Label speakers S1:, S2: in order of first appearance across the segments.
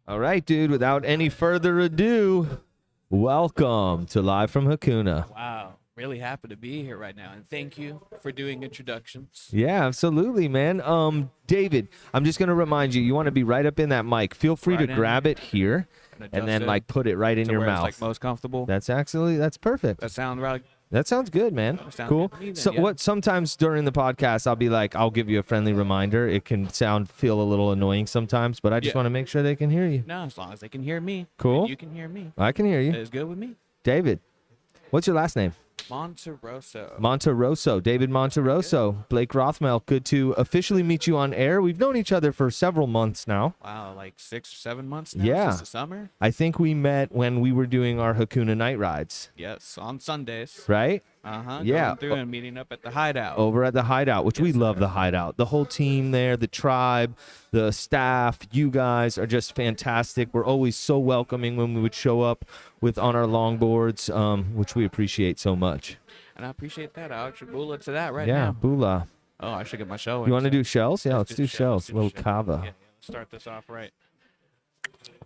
S1: All right, dude, without any further ado, welcome to Live from Hakuna.
S2: Wow, really happy to be here right now, and thank you for doing introductions.
S1: Yeah, absolutely, man. David, I'm just going to remind you, you want to be right up in that mic. Feel free
S2: Right
S1: to
S2: in.
S1: grab it here
S2: And
S1: and then,
S2: adjust it
S1: put it right in
S2: to
S1: your
S2: where
S1: mouth.
S2: It's like most comfortable.
S1: That's perfect.
S2: That sound right?
S1: That sounds good, man.
S2: Sounds
S1: Cool.
S2: good to me then,
S1: So
S2: yeah.
S1: what? Sometimes during the podcast, I'll be like, I'll give you a friendly reminder. It can feel a little annoying sometimes, but I just
S2: Yeah.
S1: want to make sure they can hear you.
S2: No, as long as they can hear me.
S1: Cool.
S2: And you can hear me.
S1: I can hear you.
S2: It's good with me.
S1: David, what's your last name?
S2: Monterroso.
S1: Monterroso, David Monterroso. Blake Rothmel, good to officially meet you on air. We've known each other for several months now.
S2: Wow, like 6 or 7 months now
S1: Yeah.
S2: since the summer?
S1: I think we met when we were doing our Hakuna night rides,
S2: Yes, on Sundays.
S1: right? Yeah.
S2: Going through and meeting up at the hideout.
S1: Over at the Hideout, which we love the Hideout. The whole team there, the tribe, the staff, you guys are just fantastic. We're always so welcoming when we would show up on our longboards, which we appreciate so much.
S2: And I appreciate that. I'll actually bula to that right
S1: Yeah,
S2: now.
S1: Bula.
S2: Oh, I should get my show in.
S1: You want to do shells? Yeah, let's do shells. A little kava.
S2: Yeah, let's start this off right.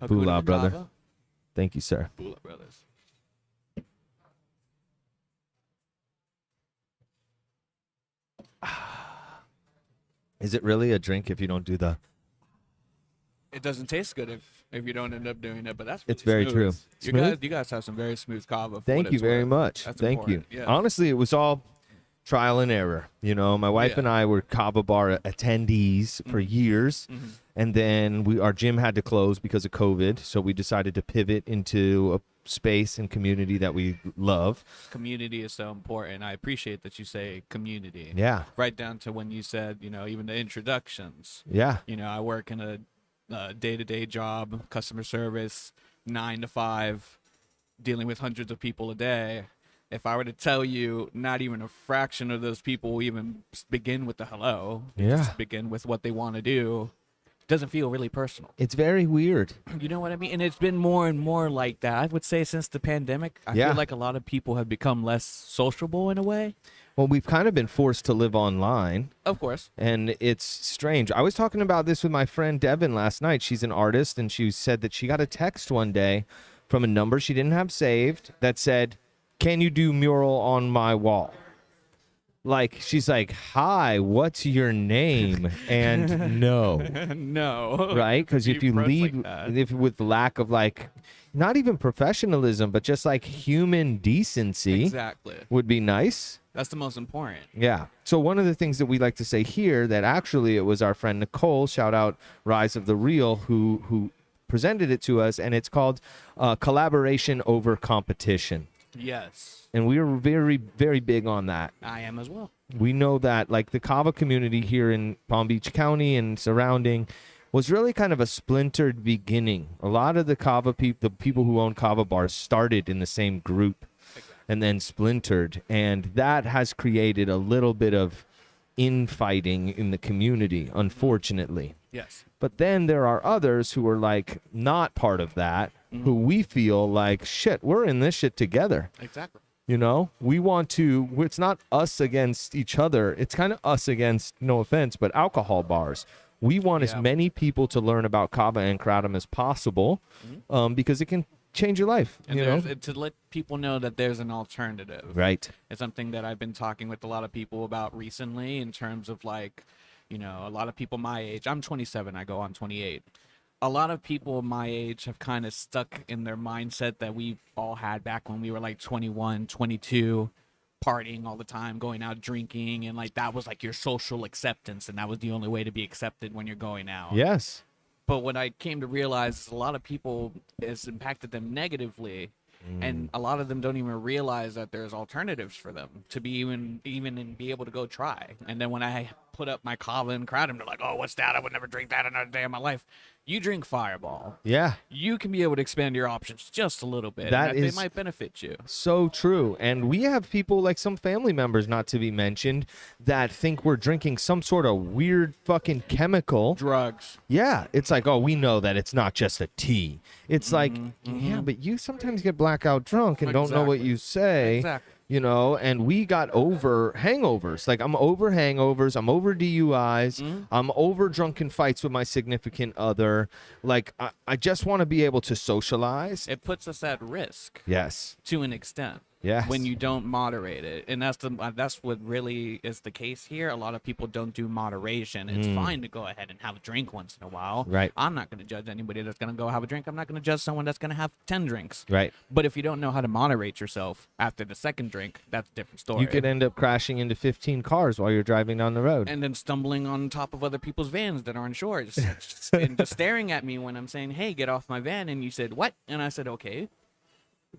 S1: Bula,
S2: Hakuna
S1: brother.
S2: Kava.
S1: Thank you, sir.
S2: Bula brothers.
S1: Is it really a drink if you don't do the...
S2: It doesn't taste good if you don't end up doing it, but that's really
S1: It's very
S2: smooth.
S1: true. Smooth?
S2: You guys have some very smooth kava. For
S1: Thank
S2: what
S1: you
S2: it's
S1: very
S2: worth.
S1: much.
S2: That's
S1: Thank you.
S2: important, yeah.
S1: Honestly, it was all trial and error. You know, my wife
S2: Yeah.
S1: and I were kava bar attendees for years, and then our gym had to close because of COVID, so we decided to pivot into a space and community that we love.
S2: Community is so important. I appreciate that you say community.
S1: Yeah,
S2: Right down to when you said, even the introductions.
S1: yeah,
S2: I work in a day-to-day job, customer service, 9 to 5, dealing with hundreds of people a day. If I were to tell you not even a fraction of those people even begin with the hello, they
S1: Yeah.
S2: just begin with what they want to do, it doesn't feel really personal.
S1: it's very weird.
S2: You know what I mean? And it's been more and more like that. I would say since the pandemic, I
S1: Yeah.
S2: feel like a lot of people have become less sociable in a way.
S1: Well, we've kind of been forced to live online.
S2: Of course.
S1: And it's strange. I was talking about this with my friend Devin last night. She's an artist, and she said that she got a text one day from a number she didn't have saved that said, "Can you do mural on my wall?" Like, she's like, "Hi, what's your name?" And no,
S2: No.
S1: right? Because if you
S2: press
S1: leave
S2: like that.
S1: if with lack of not even professionalism, but just human decency
S2: Exactly.
S1: would be nice.
S2: That's the most important.
S1: Yeah. So one of the things that we like to say here that actually it was our friend Nicole, shout out Rise of the Real, who presented it to us, and it's called collaboration over competition.
S2: Yes.
S1: And we are very, very big on that.
S2: I am as well.
S1: We know that the kava community here in Palm Beach County and surrounding was really kind of a splintered beginning. A lot of the the people who own kava bars started in the same group and then splintered, and that has created a little bit of infighting in the community, unfortunately.
S2: Yes.
S1: But then there are others who are not part of that, who we feel shit, we're in this shit together.
S2: Exactly.
S1: We want to, it's not us against each other. It's kind of us against, no offense, but alcohol bars. We want as
S2: Yeah.
S1: many people to learn about kava and kratom as possible, because it can change your life,
S2: And to let people know that there's an alternative.
S1: Right.
S2: It's something that I've been talking with a lot of people about recently in terms of a lot of people my age. I'm 27. I go on 28. A lot of people my age have kind of stuck in their mindset that we all had back when we were 21, 22, partying all the time, going out drinking, and that was your social acceptance, and that was the only way to be accepted when you're going out.
S1: Yes.
S2: But what I came to realize is a lot of people, it's impacted them negatively, and a lot of them don't even realize that there's alternatives for them to be even and be able to go try. And then when I put up my kava and kratom, they're like, "Oh, what's that? I would never drink that another day in my life." You drink Fireball.
S1: Yeah.
S2: You can be able to expand your options just a little bit.
S1: That
S2: and
S1: is
S2: they might benefit you.
S1: So true. And we have people some family members, not to be mentioned, that think we're drinking some sort of weird fucking chemical.
S2: Drugs.
S1: Yeah. It's oh, we know that it's not just a tea. It's yeah, but you sometimes get blackout drunk and don't know what
S2: Exactly.
S1: you say.
S2: Exactly.
S1: you know, and we got over hangovers. Like, I'm over hangovers, I'm over DUIs, I'm over drunken fights with my significant other. Like, I just want to be able to socialize.
S2: It puts us at risk
S1: Yes.
S2: to an extent.
S1: Yes.
S2: When you don't moderate it, and that's what really is the case here. A lot of people don't do moderation. It's fine to go ahead and have a drink once in a while.
S1: Right.
S2: I'm not going to judge anybody that's going to go have a drink. I'm not going to judge someone that's going to have 10 drinks.
S1: Right.
S2: But if you don't know how to moderate yourself after the second drink, that's a different story.
S1: You could end up crashing into 15 cars while you're driving down the road.
S2: And then stumbling on top of other people's vans that are insured, and just staring at me when I'm saying, "Hey, get off my van," and you said, "What?" And I said, "Okay."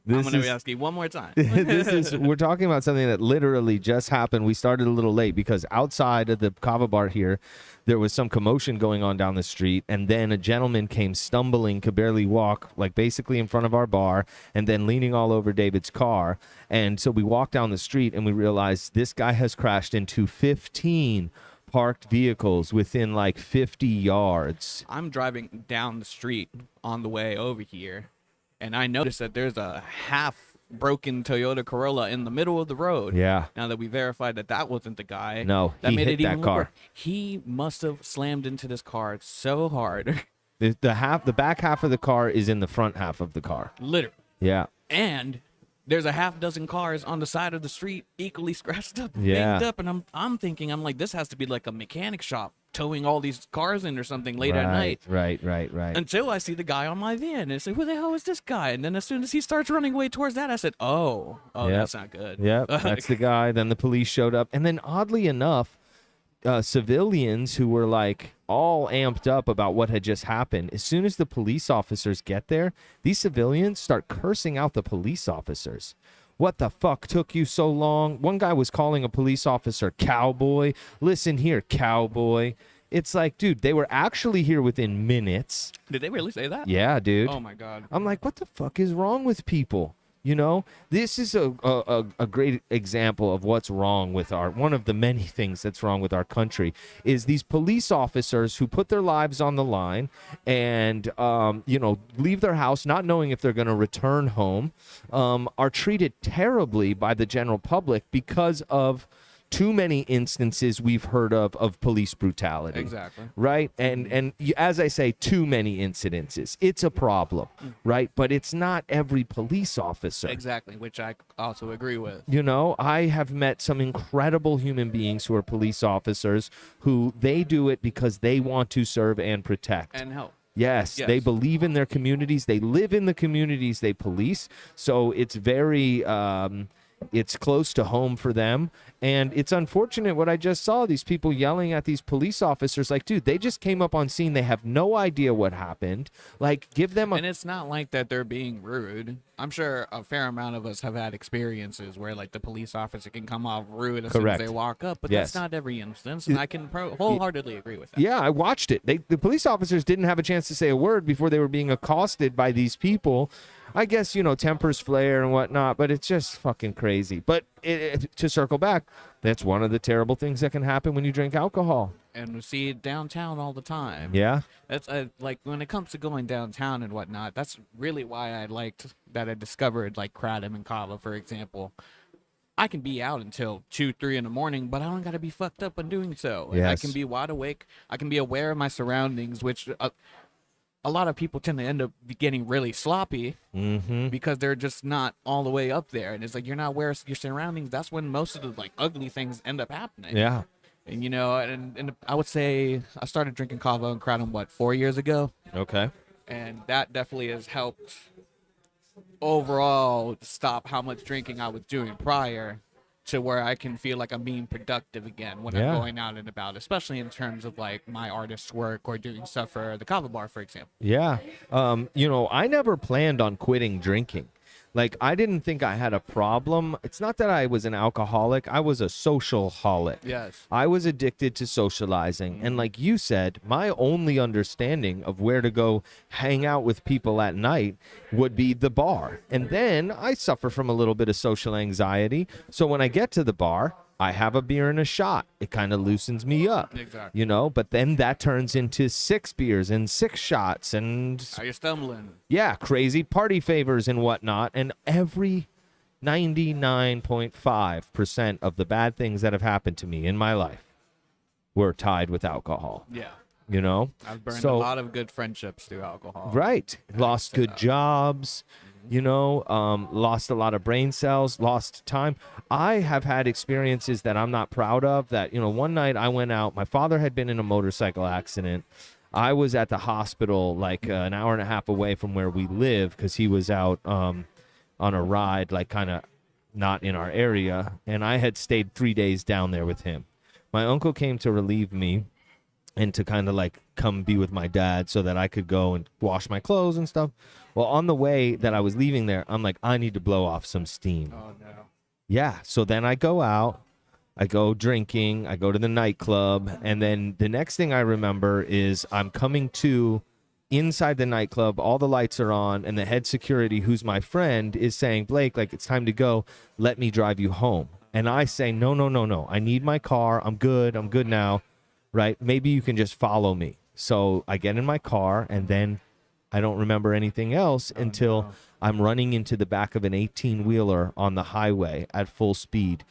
S2: I'm going to ask you one more time.
S1: We're talking about something that literally just happened. We started a little late because outside of the kava bar here, there was some commotion going on down the street. And then a gentleman came stumbling, could barely walk, like basically in front of our bar, and then leaning all over David's car. And so we walked down the street and we realized this guy has crashed into 15 parked vehicles within like 50 yards.
S2: I'm driving down the street on the way over here, and I noticed that there's a half broken Toyota Corolla in the middle of the road.
S1: Yeah.
S2: Now that we verified that that wasn't the guy.
S1: No,
S2: that
S1: he
S2: made
S1: hit
S2: it even
S1: that car.
S2: lower. He must have slammed into this car so hard.
S1: The back half of the car is in the front half of the car.
S2: Literally.
S1: Yeah.
S2: And there's a half dozen cars on the side of the street equally scratched up,
S1: Yeah.
S2: banged up, and I'm thinking, I'm like, this has to be like a mechanic shop towing all these cars in or something late at night.
S1: Right.
S2: Until I see the guy on my van, and I say, "Who the hell is this guy?" And then as soon as he starts running away towards that, I said, "Oh,
S1: Yep.
S2: that's not good."
S1: Yeah, that's the guy. Then the police showed up. And then oddly enough, civilians who were like all amped up about what had just happened, as soon as the police officers get there, these civilians start cursing out the police officers. What the fuck took you so long? One guy was calling a police officer cowboy. Listen here, cowboy. It's like, dude, they were actually here within minutes.
S2: Did they really say that?
S1: Yeah, dude.
S2: Oh my god.
S1: I'm like, what the fuck is wrong with people? You know, this is a great example of what's wrong with one of the many things that's wrong with our country is these police officers who put their lives on the line and, you know, leave their house not knowing if they're going to return home, are treated terribly by the general public because of too many instances we've heard of police brutality.
S2: Exactly.
S1: Right? And as I say, too many incidences. It's a problem, right? But it's not every police officer.
S2: Exactly, which I also agree with.
S1: You know, I have met some incredible human beings who are police officers who they do it because they want to serve and protect.
S2: And help.
S1: Yes, they believe in their communities. They live in the communities they police. So it's very... it's close to home for them. And it's unfortunate what I just saw, these people yelling at these police officers like, dude, they just came up on scene. They have no idea what happened. Like, give them a...
S2: And it's not like that they're being rude. I'm sure a fair amount of us have had experiences where, like, the police officer can come off rude as soon as they walk up, but that's not every instance, and I can wholeheartedly agree with that.
S1: Yeah, I watched it. The police officers didn't have a chance to say a word before they were being accosted by these people. I guess, you know, tempers flare and whatnot, but it's just fucking crazy. But to circle back, that's one of the terrible things that can happen when you drink alcohol.
S2: And we see it downtown all the time.
S1: Yeah.
S2: That's like when it comes to going downtown and whatnot, that's really why I liked that I discovered like kratom and kava, for example. I can be out until 2, 3 in the morning, but I don't got to be fucked up in doing so. And I can be wide awake. I can be aware of my surroundings, which a lot of people tend to end up getting really sloppy because they're just not all the way up there. And it's like, you're not aware of your surroundings. That's when most of the like ugly things end up happening.
S1: Yeah.
S2: And, you know, and I would say I started drinking kava and kratom, 4 years ago?
S1: Okay.
S2: And that definitely has helped overall stop how much drinking I was doing prior to where I can feel like I'm being productive again when I'm going out and about, especially in terms of like my artist's work or doing stuff for the kava bar, for example.
S1: Yeah. You know, I never planned on quitting drinking. Like, I didn't think I had a problem. It's not that I was an alcoholic. I was a social holic.
S2: Yes.
S1: I was addicted to socializing. And like you said, my only understanding of where to go hang out with people at night would be the bar. And then I suffer from a little bit of social anxiety. So when I get to the bar, I have a beer and a shot. It kind of loosens me up.
S2: Exactly.
S1: You know, but then that turns into 6 beers and 6 shots and
S2: Are you stumbling?
S1: yeah, crazy party favors and whatnot. And every 99.5% of the bad things that have happened to me in my life were tied with alcohol.
S2: Yeah.
S1: You know?
S2: I've burned a
S1: So,
S2: lot of good friendships through alcohol.
S1: right. Lost
S2: say
S1: good
S2: that.
S1: jobs, you know, lost a lot of brain cells, lost time. I have had experiences that I'm not proud of that, you know, one night I went out, my father had been in a motorcycle accident. I was at the hospital like an hour and a half away from where we live because he was out on a ride, like kind of not in our area. And I had stayed 3 days down there with him. My uncle came to relieve me and to kind of like come be with my dad so that I could go and wash my clothes and stuff. Well, on the way that I was leaving there, I'm like, I need to blow off some steam.
S2: Oh no.
S1: Yeah. So then I go out, I go drinking, I go to the nightclub. And then the next thing I remember is I'm coming to inside the nightclub. All the lights are on. And the head security, who's my friend, is saying, Blake, like, it's time to go. Let me drive you home. And I say, no, no, no, no. I need my car. I'm good. I'm good now. Right? Maybe you can just follow me. So I get in my car, and then I don't remember anything else until
S2: no.
S1: I'm running into the back of an 18-wheeler on the highway at full speed.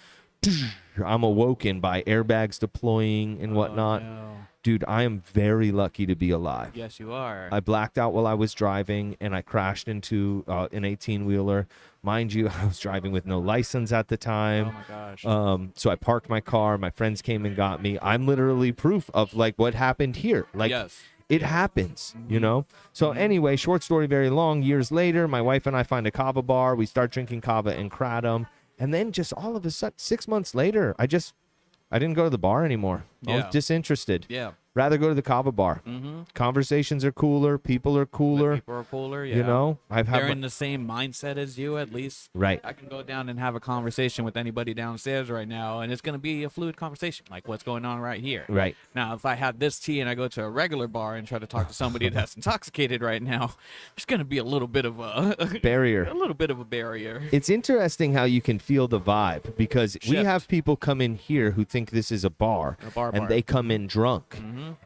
S1: I'm awoken by airbags deploying and whatnot.
S2: Oh, no.
S1: Dude, I am very lucky to be alive.
S2: Yes, you are.
S1: I blacked out while I was driving, and I crashed into an 18-wheeler. Mind you, I was driving with no license at the time.
S2: Oh my gosh.
S1: So I parked my car. My friends came and got me. I'm literally proof of like what happened here. Like
S2: Yes.
S1: it happens, you know? So anyway, short story very long. Years later, my wife and I find a kava bar. We start drinking kava and kratom. And then just all of a sudden, 6 months later, I didn't go to the bar anymore. I was
S2: Yeah.
S1: disinterested.
S2: Yeah.
S1: Rather go to the kava bar.
S2: Mm-hmm.
S1: Conversations are cooler. People are cooler.
S2: People are cooler. Yeah.
S1: You know?
S2: They're in the same mindset as you, at least.
S1: Right.
S2: I can go down and have a conversation with anybody downstairs right now, and it's going to be a fluid conversation, like what's going on right here.
S1: Right.
S2: Now, if I have this tea and I go to a regular bar and try to talk to somebody that's intoxicated right now, there's going to be a little bit of a
S1: Barrier.
S2: a little bit of a barrier.
S1: It's interesting how you can feel the vibe because we
S2: Shift.
S1: have people come in here who think this is a bar,
S2: A bar
S1: and
S2: bar.
S1: they come in drunk.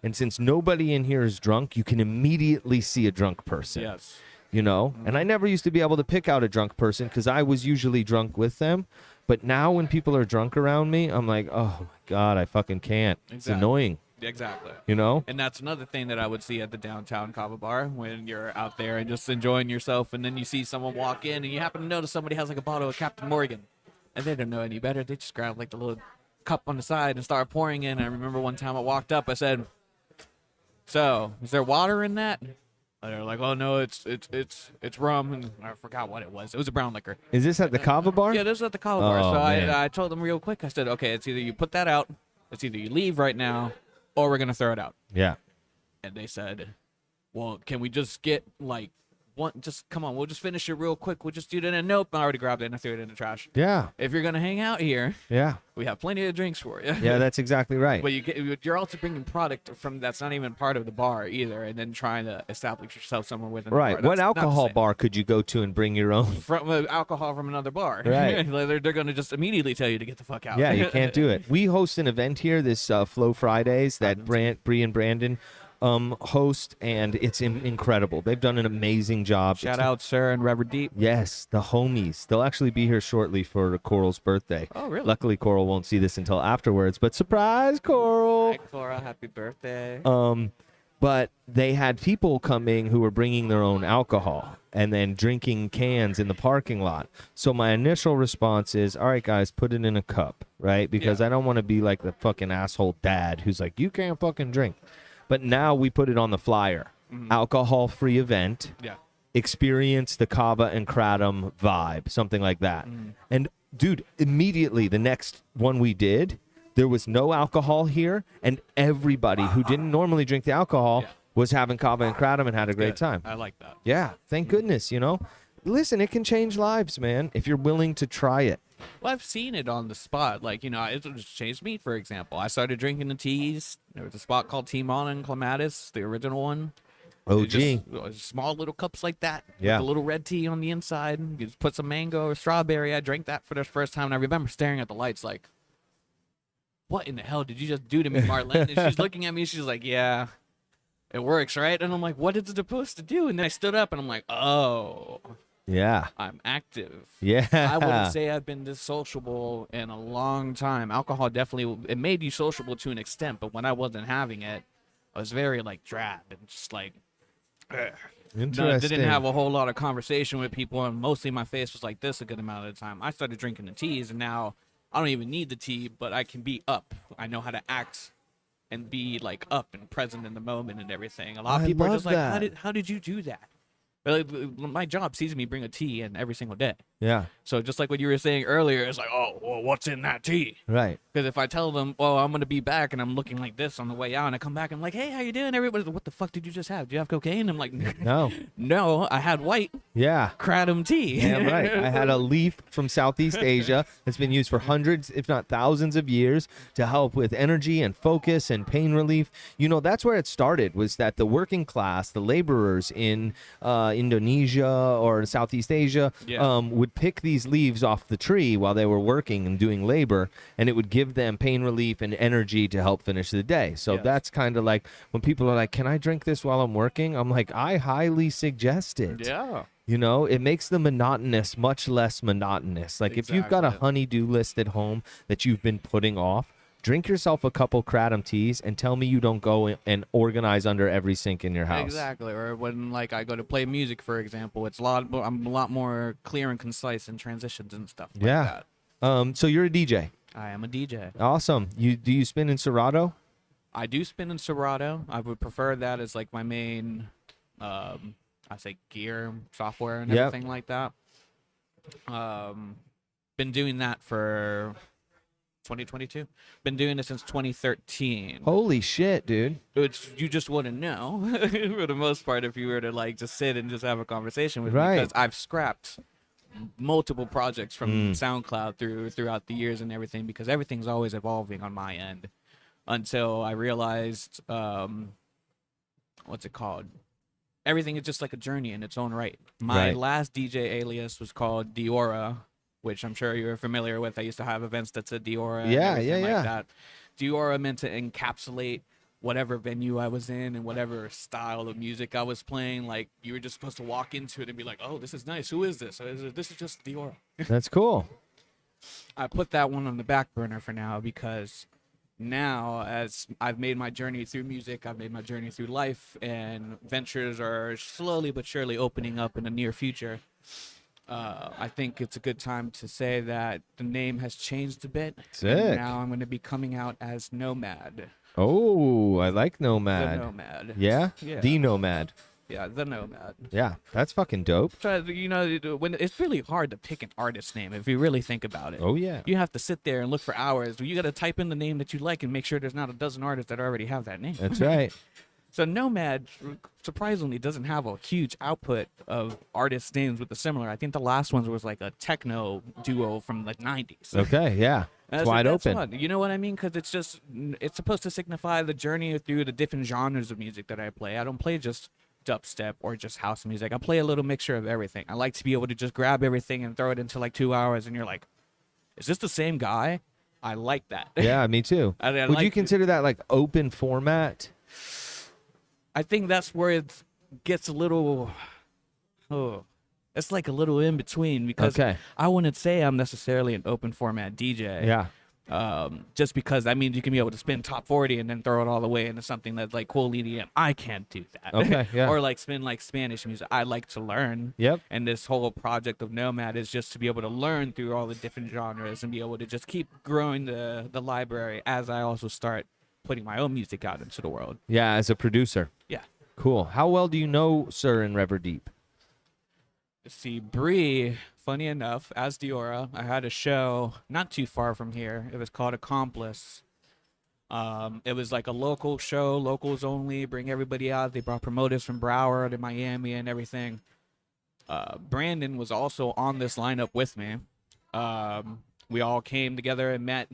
S1: And since nobody in here is drunk, you can immediately see a drunk person.
S2: Yes.
S1: You know? And I never used to be able to pick out a drunk person because I was usually drunk with them. But now when people are drunk around me, I'm like, oh my God, I fucking can't. It's
S2: Exactly.
S1: annoying.
S2: Exactly.
S1: You know?
S2: And that's another thing that I would see at the downtown kava bar when you're out there and just enjoying yourself, and then you see someone walk in and you happen to notice somebody has like a bottle of Captain Morgan, and they don't know any better. They just grab like the little cup on the side and start pouring in. I remember one time I walked up, I said, "So, is there water in that?" And they're like, "Oh no, it's rum," and I forgot what it was. It was a brown liquor.
S1: Is this at the kava bar?
S2: Yeah, this is at the kava bar.
S1: Oh,
S2: So
S1: man.
S2: I told them real quick. I said, "Okay, it's either you put that out, it's either you leave right now, or we're gonna throw it out."
S1: Yeah.
S2: And they said, "Well, can we just get like one? Just come on, we'll just finish it real quick. We'll just do it." And nope, I already grabbed it and I threw it in the trash.
S1: Yeah.
S2: If you're gonna hang out here,
S1: Yeah.
S2: we have plenty of drinks for you.
S1: Yeah, that's exactly right.
S2: But you're also bringing product from that's not even part of the bar either, and then trying to establish yourself somewhere within
S1: Right.
S2: the bar.
S1: What
S2: That's not the
S1: alcohol
S2: same.
S1: bar could you go to and bring your own?
S2: From alcohol from another bar?
S1: Right.
S2: they're gonna just immediately tell you to get the fuck out.
S1: Yeah, you can't do it. We host an event here, this Flow Fridays, that Bree and Brandon host, and it's incredible. They've done an amazing job.
S2: Shout out, Sir and Reverend Deep.
S1: Yes, the homies. They'll actually be here shortly for Coral's birthday.
S2: Oh, really?
S1: Luckily, Coral won't see this until afterwards, but surprise, Coral!
S2: Hi, Cora. Happy birthday.
S1: But they had people coming who were bringing their own alcohol and then drinking cans in the parking lot. So my initial response is, all right, guys, put it in a cup, right? Because
S2: Yeah.
S1: I don't want to be like the fucking asshole dad who's like, you can't fucking drink. But now we put it on the flyer. Alcohol-free event.
S2: Yeah.
S1: Experience the kava and kratom vibe, something like that. And dude, immediately the next one we did, there was no alcohol here, and everybody who didn't normally drink the alcohol was having kava and kratom and had a great
S2: Good.
S1: time.
S2: I like that.
S1: Yeah, thank goodness, you know. Listen, it can change lives, man, if you're willing to try it.
S2: Well, I've seen it on the spot. Like, it just changed me, for example. I started drinking the teas. There was a spot called N.O.M.A.D and Clematis, the original one.
S1: Oh,
S2: It
S1: gee.
S2: just small little cups like that.
S1: Yeah.
S2: With a little red tea on the inside. You just put some mango or strawberry. I drank that for the first time, and I remember staring at the lights like, what in the hell did you just do to me, Marlene? And she's looking at me. She's like, yeah, it works, right? And I'm like, what is it supposed to do? And then I stood up, and I'm like, oh.
S1: Yeah.
S2: I'm active.
S1: Yeah.
S2: I wouldn't say I've been this sociable in a long time. Alcohol definitely, it made you sociable to an extent, but when I wasn't having it, I was very like drab and just like, ugh. No, didn't
S1: Interesting.
S2: have a whole lot of conversation with people, and mostly my face was like this a good amount of the time. I started drinking the teas, and now I don't even need the tea, but I can be up. I know how to act and be like up and present in the moment and everything. A lot of
S1: I
S2: people are
S1: love
S2: just like,
S1: that.
S2: how did you do that? But like, my job sees me bring a tea in every single day.
S1: Yeah.
S2: So just like what you were saying earlier, it's like, oh, well, what's in that tea?
S1: Right.
S2: Because if I tell them, well, I'm gonna be back, and I'm looking like this on the way out, and I come back, and I'm like, hey, how you doing? Everybody's like, what the fuck did you just have? Do you have cocaine? I'm like,
S1: No.
S2: no, I had white
S1: Yeah.
S2: kratom tea.
S1: Damn right. I had a leaf from Southeast Asia that's been used for hundreds, if not thousands of years to help with energy and focus and pain relief. You know, that's where it started, was that the working class, the laborers in Indonesia or Southeast Asia
S2: Yeah.
S1: would pick these leaves off the tree while they were working and doing labor, and it would give them pain relief and energy to help finish the day. So
S2: Yes.
S1: that's kind of like when people are like, can I drink this while I'm working? I'm like, I highly suggest it.
S2: Yeah.
S1: You know, it makes the monotonous much less monotonous. Like if you've got a
S2: Exactly.
S1: honey-do list at home that you've been putting off, drink yourself a couple kratom teas and tell me you don't go and organize under every sink in your house.
S2: Exactly. Or when like I go to play music, for example, it's a lot. I'm a lot more clear and concise in transitions and stuff like
S1: Yeah.
S2: that.
S1: So you're a DJ.
S2: I am a DJ.
S1: Awesome. Do you spin in Serato?
S2: I do spin in Serato. I would prefer that as like my main, I say gear, software, and
S1: Yep.
S2: everything like that. Been doing that for 2022. Been doing it since 2013.
S1: Holy shit, dude.
S2: Which you just wouldn't know for the most part if you were to like just sit and just have a conversation with
S1: Right.
S2: me, because I've scrapped multiple projects from SoundCloud throughout the years and everything, because everything's always evolving on my end, until I realized what's it called? Everything is just like a journey in its own right. My
S1: Right.
S2: last DJ alias was called Diora, which I'm sure you're familiar with. I used to have events that said Diora and
S1: Yeah,
S2: everything
S1: yeah.
S2: like that. Diora meant to encapsulate whatever venue I was in and whatever style of music I was playing. Like, you were just supposed to walk into it and be like, oh, this is nice. Who is this? This is just Diora.
S1: That's cool.
S2: I put that one on the back burner for now, because now, as I've made my journey through music, I've made my journey through life, and ventures are slowly but surely opening up in the near future. I think it's a good time to say that the name has changed a bit.
S1: Sick.
S2: And now I'm going to be coming out as N.O.M.A.D.
S1: Oh, I like
S2: The
S1: Nomad.
S2: N.O.M.A.D.
S1: Yeah?
S2: Yeah.
S1: The Nomad.
S2: Yeah, the N.O.M.A.D.
S1: Yeah, that's fucking dope.
S2: Try, you know, when it's really hard to pick an artist name if you really think about it.
S1: Oh, yeah.
S2: You have to sit there and look for hours. You got to type in the name that you like and make sure there's not a dozen artists that already have that name.
S1: That's right.
S2: So N.O.M.A.D surprisingly doesn't have a huge output of artist names with the similar. I think the last one was like a techno duo from the 90s.
S1: Okay, yeah. It's wide open.
S2: Fun. You know what I mean? Because it's supposed to signify the journey through the different genres of music that I play. I don't play just dubstep or just house music. I play a little mixture of everything. I like to be able to just grab everything and throw it into like 2 hours, and you're like, is this the same guy? I like that.
S1: Yeah, me too.
S2: I
S1: Would you
S2: like-
S1: consider that like open format?
S2: I think that's where it gets a little, it's like a little in between, because
S1: Okay.
S2: I wouldn't say I'm necessarily an open format DJ.
S1: Yeah.
S2: Just because that means you can be able to spin top 40 and then throw it all the way into something that's like cool EDM. I can't do that.
S1: Okay, yeah.
S2: Or like spin like Spanish music. I like to learn.
S1: Yep.
S2: And this whole project of N.O.M.A.D is just to be able to learn through all the different genres and be able to just keep growing the library as I also start putting my own music out into the world.
S1: Yeah, as a producer.
S2: Yeah.
S1: Cool. How well do you know Sir and Rever Deep?
S2: See, Bree, funny enough, as Diora, I had a show not too far from here. It was called Accomplice. It was like a local show, locals only, bring everybody out. They brought promoters from Broward and Miami and everything. Brandon was also on this lineup with me. We all came together and met,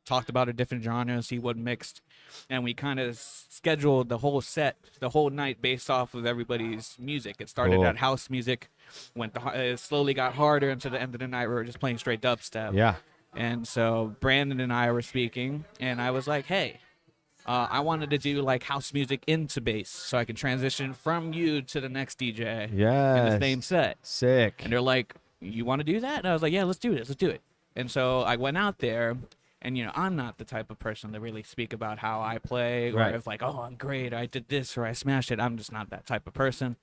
S2: talked about a different genre, see what mixed, and we kind of scheduled the whole set, the whole night based off of everybody's music. It started
S1: Cool.
S2: at house music, it slowly got harder, and to the end of the night we were just playing straight dubstep.
S1: Yeah.
S2: And so Brandon and I were speaking, and I was like, hey, I wanted to do like house music into bass so I can transition from you to the next DJ in the same
S1: Yes.
S2: set.
S1: Sick.
S2: And they're like, you want to do that? And I was like, yeah, let's do this. Let's do it. And so I went out there, and, I'm not the type of person to really speak about how I play or
S1: Right.
S2: if like, oh, I'm great, or I did this, or I smashed it. I'm just not that type of person.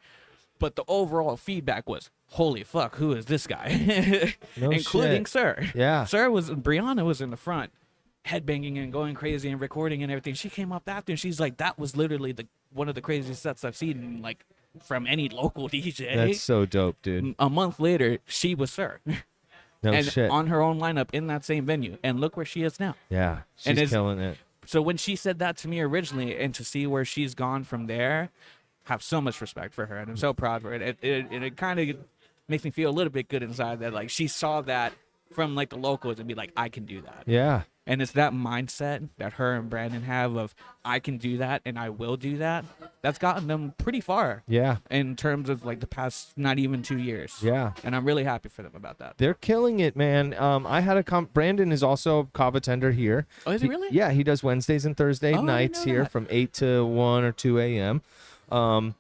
S2: But the overall feedback was, holy fuck, who is this guy?
S1: No
S2: Including
S1: shit.
S2: Sir.
S1: Yeah.
S2: Brianna was in the front, headbanging and going crazy and recording and everything. She came up after and she's like, that was literally one of the craziest sets I've seen, like, from any local DJ.
S1: That's so dope, dude.
S2: A month later, she was Sir.
S1: No
S2: and
S1: shit.
S2: on her own lineup in that same venue. And look where she is now.
S1: Yeah.
S2: And
S1: She's
S2: it's-
S1: killing it.
S2: So when she said that to me originally, and to see where she's gone from there, have so much respect for her, and I'm so proud for it. It kind of makes me feel a little bit good inside that like she saw that from like the locals and be like, I can do that.
S1: Yeah.
S2: And it's that mindset that her and Brandon have of I can do that and I will do that. That's gotten them pretty far.
S1: Yeah.
S2: In terms of like the past not even 2 years.
S1: Yeah.
S2: And I'm really happy for them about that.
S1: They're killing it, man. I had a Brandon is also a kava tender here.
S2: Oh, is he really?
S1: Yeah, he does Wednesdays and Thursday
S2: Oh, I didn't
S1: nights
S2: know
S1: here
S2: that.
S1: from 8 to 1 or 2 a.m.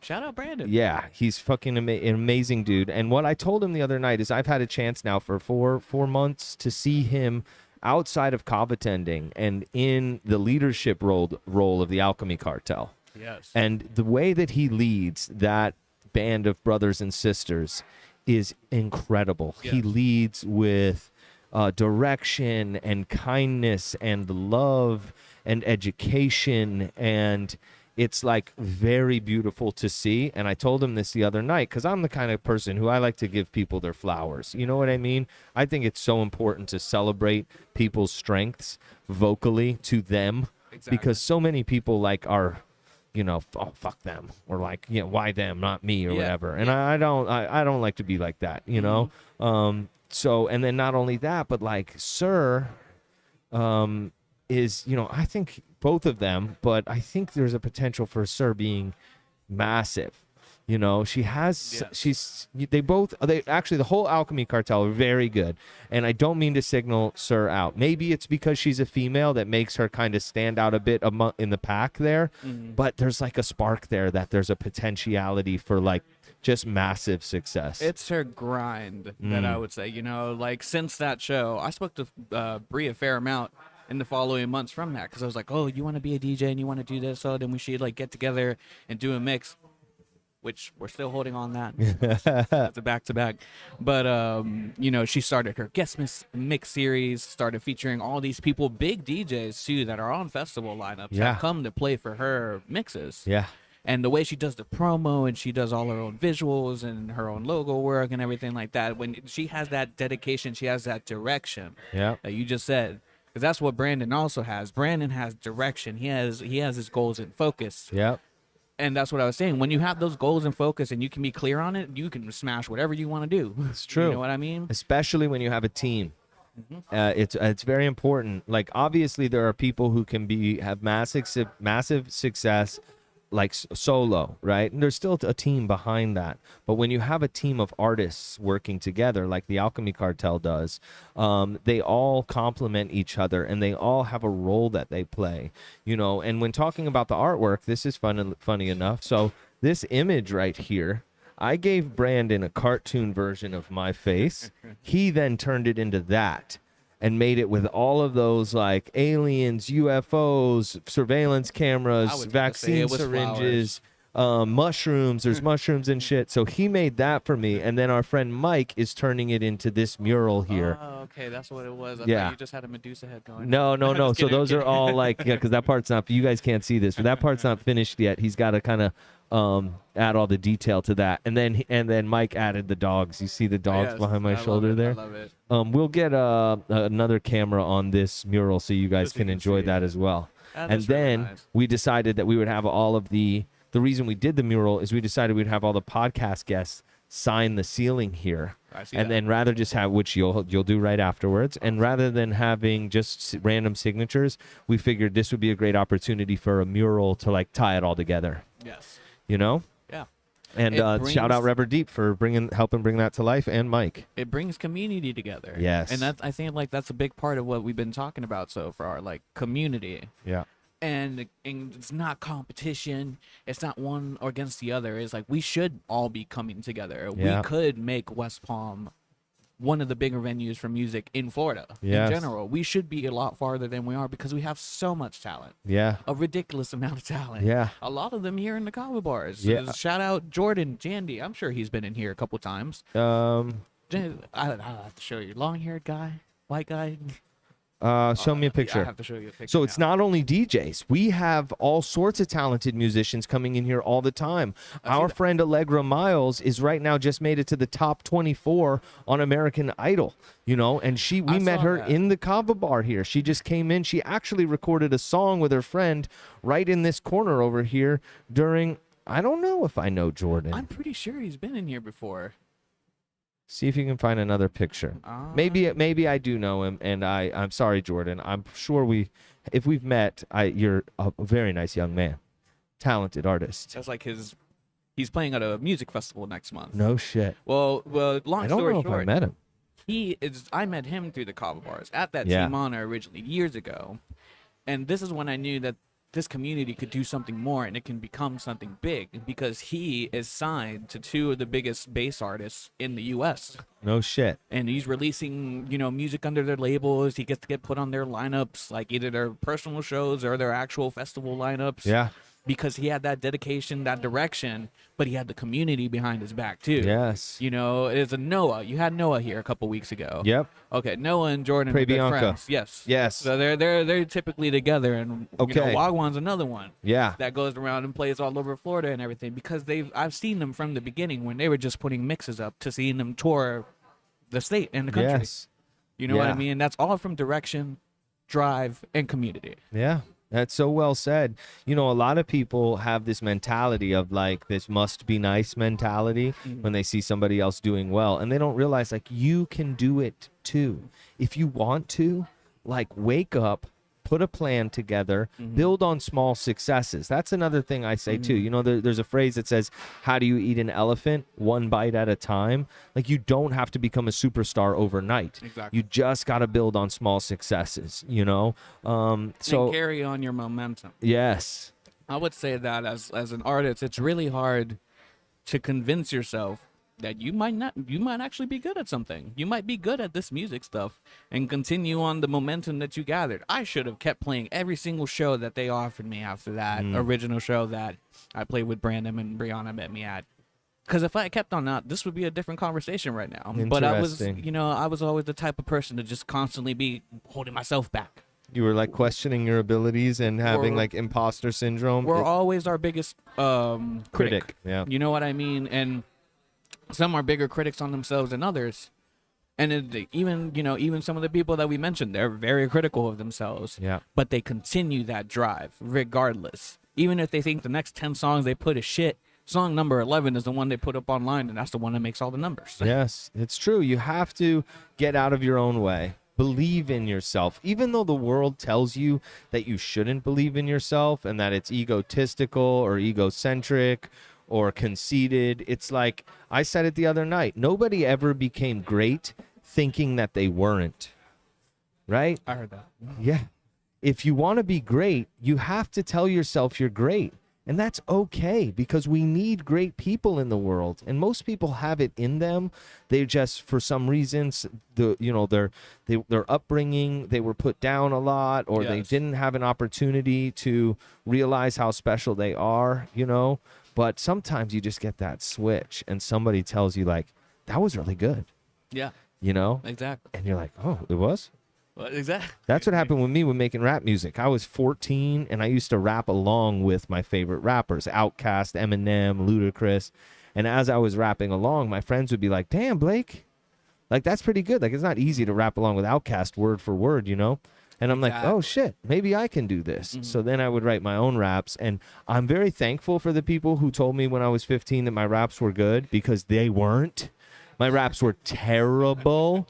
S2: Shout out Brandon.
S1: Yeah, he's fucking an amazing dude. And what I told him the other night is I've had a chance now for four months to see him outside of kava tending and in the leadership role of the Alchemy Cartel.
S2: Yes.
S1: And the way that he leads that band of brothers and sisters is incredible. He
S2: Yes.
S1: leads with direction and kindness and love and education, and it's like very beautiful to see. And I told him this the other night because I'm the kind of person who I like to give people their flowers. You know what I mean? I think it's so important to celebrate people's strengths vocally to them.
S2: Exactly.
S1: Because so many people like are, oh, fuck them, or like, why them, not me, or
S2: Yeah,
S1: whatever. And I don't like to be like that, So, and then not only that, but like Sir, is, I think both of them, but I think there's a potential for Sir being massive. She has,
S2: Yes.
S1: they actually, the whole Alchemy Cartel are very good. And I don't mean to signal Sir out. Maybe it's because she's a female that makes her kind of stand out a bit in the pack there.
S2: Mm-hmm.
S1: But there's like a spark there that there's a potentiality for like just massive success.
S2: It's her grind that I would say, like since that show, I spoke to Brie a fair amount in the following months from that because I was like, oh, you want to be a DJ and you want to do this, so then we should like get together and do a mix, which we're still holding on that. It's a back-to-back. But, she started her guest mix series, started featuring all these people, big DJs too, that are on festival lineups
S1: Yeah.
S2: have come to play for her mixes.
S1: Yeah.
S2: And the way she does the promo and she does all her own visuals and her own logo work and everything like that, when she has that dedication, she has that direction
S1: Yeah.
S2: that you just said. Because that's what Brandon also has. Brandon has direction. He has his goals in focus.
S1: Yeah.
S2: And that's what I was saying. When you have those goals in focus and you can be clear on it, you can smash whatever you want to do.
S1: It's true.
S2: You know what I mean?
S1: Especially when you have a team.
S2: Mm-hmm.
S1: It's very important. Like obviously there are people who can have massive success like solo, right? And there's still a team behind that. But when you have a team of artists working together like the Alchemy Cartel does, they all complement each other and they all have a role that they play, and when talking about the artwork, this is funny enough. So this image right here, I gave Brandon a cartoon version of my face. He then turned it into that and made it with all of those like aliens, UFOs, surveillance cameras,
S2: I was gonna say
S1: vaccine
S2: it was
S1: syringes, mushrooms. There's mushrooms and shit. So he made that for me. And then our friend Mike is turning it into this mural here.
S2: Oh, okay. That's what it was. I
S1: Yeah.
S2: thought you just had a Medusa head going.
S1: No.
S2: Just
S1: So
S2: kidding,
S1: those are all like, because that part's not, you guys can't see this, but that part's not finished yet. He's got to kind of add all the detail to that. And then Mike added the dogs. You see the dogs
S2: Yes,
S1: behind my
S2: I love
S1: shoulder
S2: it,
S1: there?
S2: I love it.
S1: We'll get another camera on this mural so you guys
S2: Just so you
S1: can
S2: can
S1: enjoy
S2: see
S1: that
S2: it.
S1: as well.
S2: Ah,
S1: And
S2: that's really
S1: then
S2: nice.
S1: we decided that we would have all of the reason we did the mural is we decided we'd have all the podcast guests sign the ceiling here.
S2: I see
S1: And
S2: that.
S1: then rather just have, which you'll do right afterwards, and rather than having just random signatures, we figured this would be a great opportunity for a mural to like tie it all together,
S2: Yes.
S1: Yeah. And
S2: It
S1: shout out
S2: brings-
S1: Rever Deep for helping bring that to life, and Mike.
S2: It brings community together.
S1: Yes.
S2: And I think like that's a big part of what we've been talking about so far, like community.
S1: Yeah.
S2: and it's not competition. It's not one against the other. It's like we should all be coming together.
S1: Yeah.
S2: We could make West Palm one of the bigger venues for music in Florida
S1: Yes.
S2: in general. We should be a lot farther than we are because we have so much talent.
S1: Yeah.
S2: A ridiculous amount of talent.
S1: Yeah.
S2: A lot of them here in the kava bars.
S1: Yeah.
S2: Shout out Jordan Jandy. I'm sure he's been in here a couple times.
S1: I'll
S2: I'll have to show you. Long-haired guy, white guy.
S1: show me a
S2: I
S1: picture.
S2: have to show you a picture.
S1: So it's
S2: now.
S1: not only DJs. We have all sorts of talented musicians coming in here all the time. Our friend Allegra Miles is right now just made it to the top 24 on American Idol, you know, and we met
S2: saw
S1: her
S2: that.
S1: in the kava bar here. She just came in. She actually recorded a song with her friend right in this corner over here during, I don't know if I know Jordan.
S2: I'm pretty sure he's been in here before.
S1: See if you can find another picture. Maybe I do know him, and I'm sorry, Jordan. I'm sure if we've met, you're a very nice young man, talented artist.
S2: That's like he's playing at a music festival next month.
S1: No shit.
S2: Well, long
S1: I don't
S2: story
S1: know if I
S2: short,
S1: met him.
S2: I met him through the kava bars at that
S1: Yeah.
S2: Team Honor originally years ago, and this is when I knew that this community could do something more and it can become something big because he is signed to two of the biggest bass artists in the U.S.
S1: No shit.
S2: and he's releasing music under their labels. He gets to get put on their lineups, like either their personal shows or their actual festival lineups.
S1: Yeah.
S2: Because he had that dedication, that direction, but he had the community behind his back too.
S1: Yes.
S2: It's a Noah. You had Noah here a couple weeks ago.
S1: Yep.
S2: Okay, Noah and Jordan
S1: Pray
S2: are good
S1: Bianca.
S2: friends. Yes.
S1: Yes.
S2: So they're typically together, and
S1: Okay.
S2: Wagwan's another one
S1: Yeah.
S2: that goes around and plays all over Florida and everything because I've seen them from the beginning when they were just putting mixes up to seeing them tour the state and the country.
S1: Yes.
S2: You know what I
S1: Yeah.
S2: mean? That's all from direction, drive, and community.
S1: Yeah. That's so well said. A lot of people have this mentality of like this must be nice mentality when they see somebody else doing well. And they don't realize like you can do it too. If you want to, like wake up, put a plan together, build on small successes. That's another thing I say too. There's a phrase that says, how do you eat an elephant? One bite at a time. Like you don't have to become a superstar overnight.
S2: Exactly.
S1: You just got to build on small successes, So
S2: And carry on your momentum.
S1: yes.
S2: I would say that as an artist, it's really hard to convince yourself that you might actually be good at something. You might be good at this music stuff and continue on the momentum that you gathered. I should have kept playing every single show that they offered me after that original show that I played with Brandon and Brianna met me at. Because if I kept on that, this would be a different conversation right now. But I was,
S1: Interesting.
S2: I was always the type of person to just constantly be holding myself back.
S1: You were like questioning your abilities and having
S2: Or-
S1: like imposter syndrome.
S2: We're always our biggest critic.
S1: Yeah.
S2: You know what I mean? And some are bigger critics on themselves than others. And even some of the people that we mentioned, they're very critical of themselves.
S1: Yeah.
S2: But they continue that drive regardless. Even if they think the next 10 songs they put is shit, song number 11 is the one they put up online, and that's the one that makes all the numbers.
S1: Yes, it's true. You have to get out of your own way. Believe in yourself. Even though the world tells you that you shouldn't believe in yourself and that it's egotistical or egocentric or conceited, it's like I said it the other night. Nobody ever became great thinking that they weren't. Right?
S2: I heard that.
S1: Yeah. If you want to be great, you have to tell yourself you're great. And that's okay because we need great people in the world. And most people have it in them. They just, for some reasons, their upbringing, they were put down a lot, or they
S2: Yes.
S1: didn't have an opportunity to realize how special they are, But sometimes you just get that switch and somebody tells you like, that was really good,
S2: Yeah, exactly.
S1: And you're like, oh, it was?
S2: Well, exactly.
S1: That's what happened with me when making rap music. I was 14 and I used to rap along with my favorite rappers, Outkast, Eminem, Ludacris. And as I was rapping along, my friends would be like, damn, Blake, like that's pretty good. Like it's not easy to rap along with Outkast word for word, And I'm like, oh shit, maybe I can do this. So then I would write my own raps. And I'm very thankful for the people who told me when I was 15 that my raps were good because they weren't. My raps were terrible.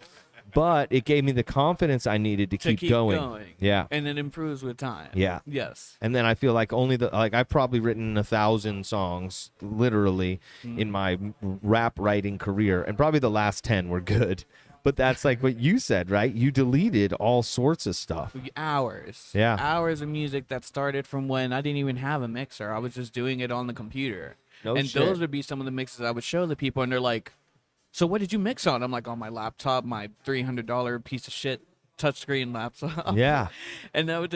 S1: but it gave me the confidence I needed to keep going. Yeah.
S2: And it improves with time.
S1: Yeah.
S2: Yes.
S1: And then I feel like I've probably written 1,000 songs literally in my rap writing career, and probably the last 10 were good. But that's like what you said, right? You deleted all sorts of stuff.
S2: Hours.
S1: Yeah.
S2: Hours of music that started from when I didn't even have a mixer. I was just doing it on the computer.
S1: No
S2: and
S1: shit.
S2: those would be some of the mixes I would show the people, and they're like, "So what did you mix on?" I'm like, "On my laptop, my $300 piece of shit touchscreen laptop."
S1: Yeah.
S2: And I would,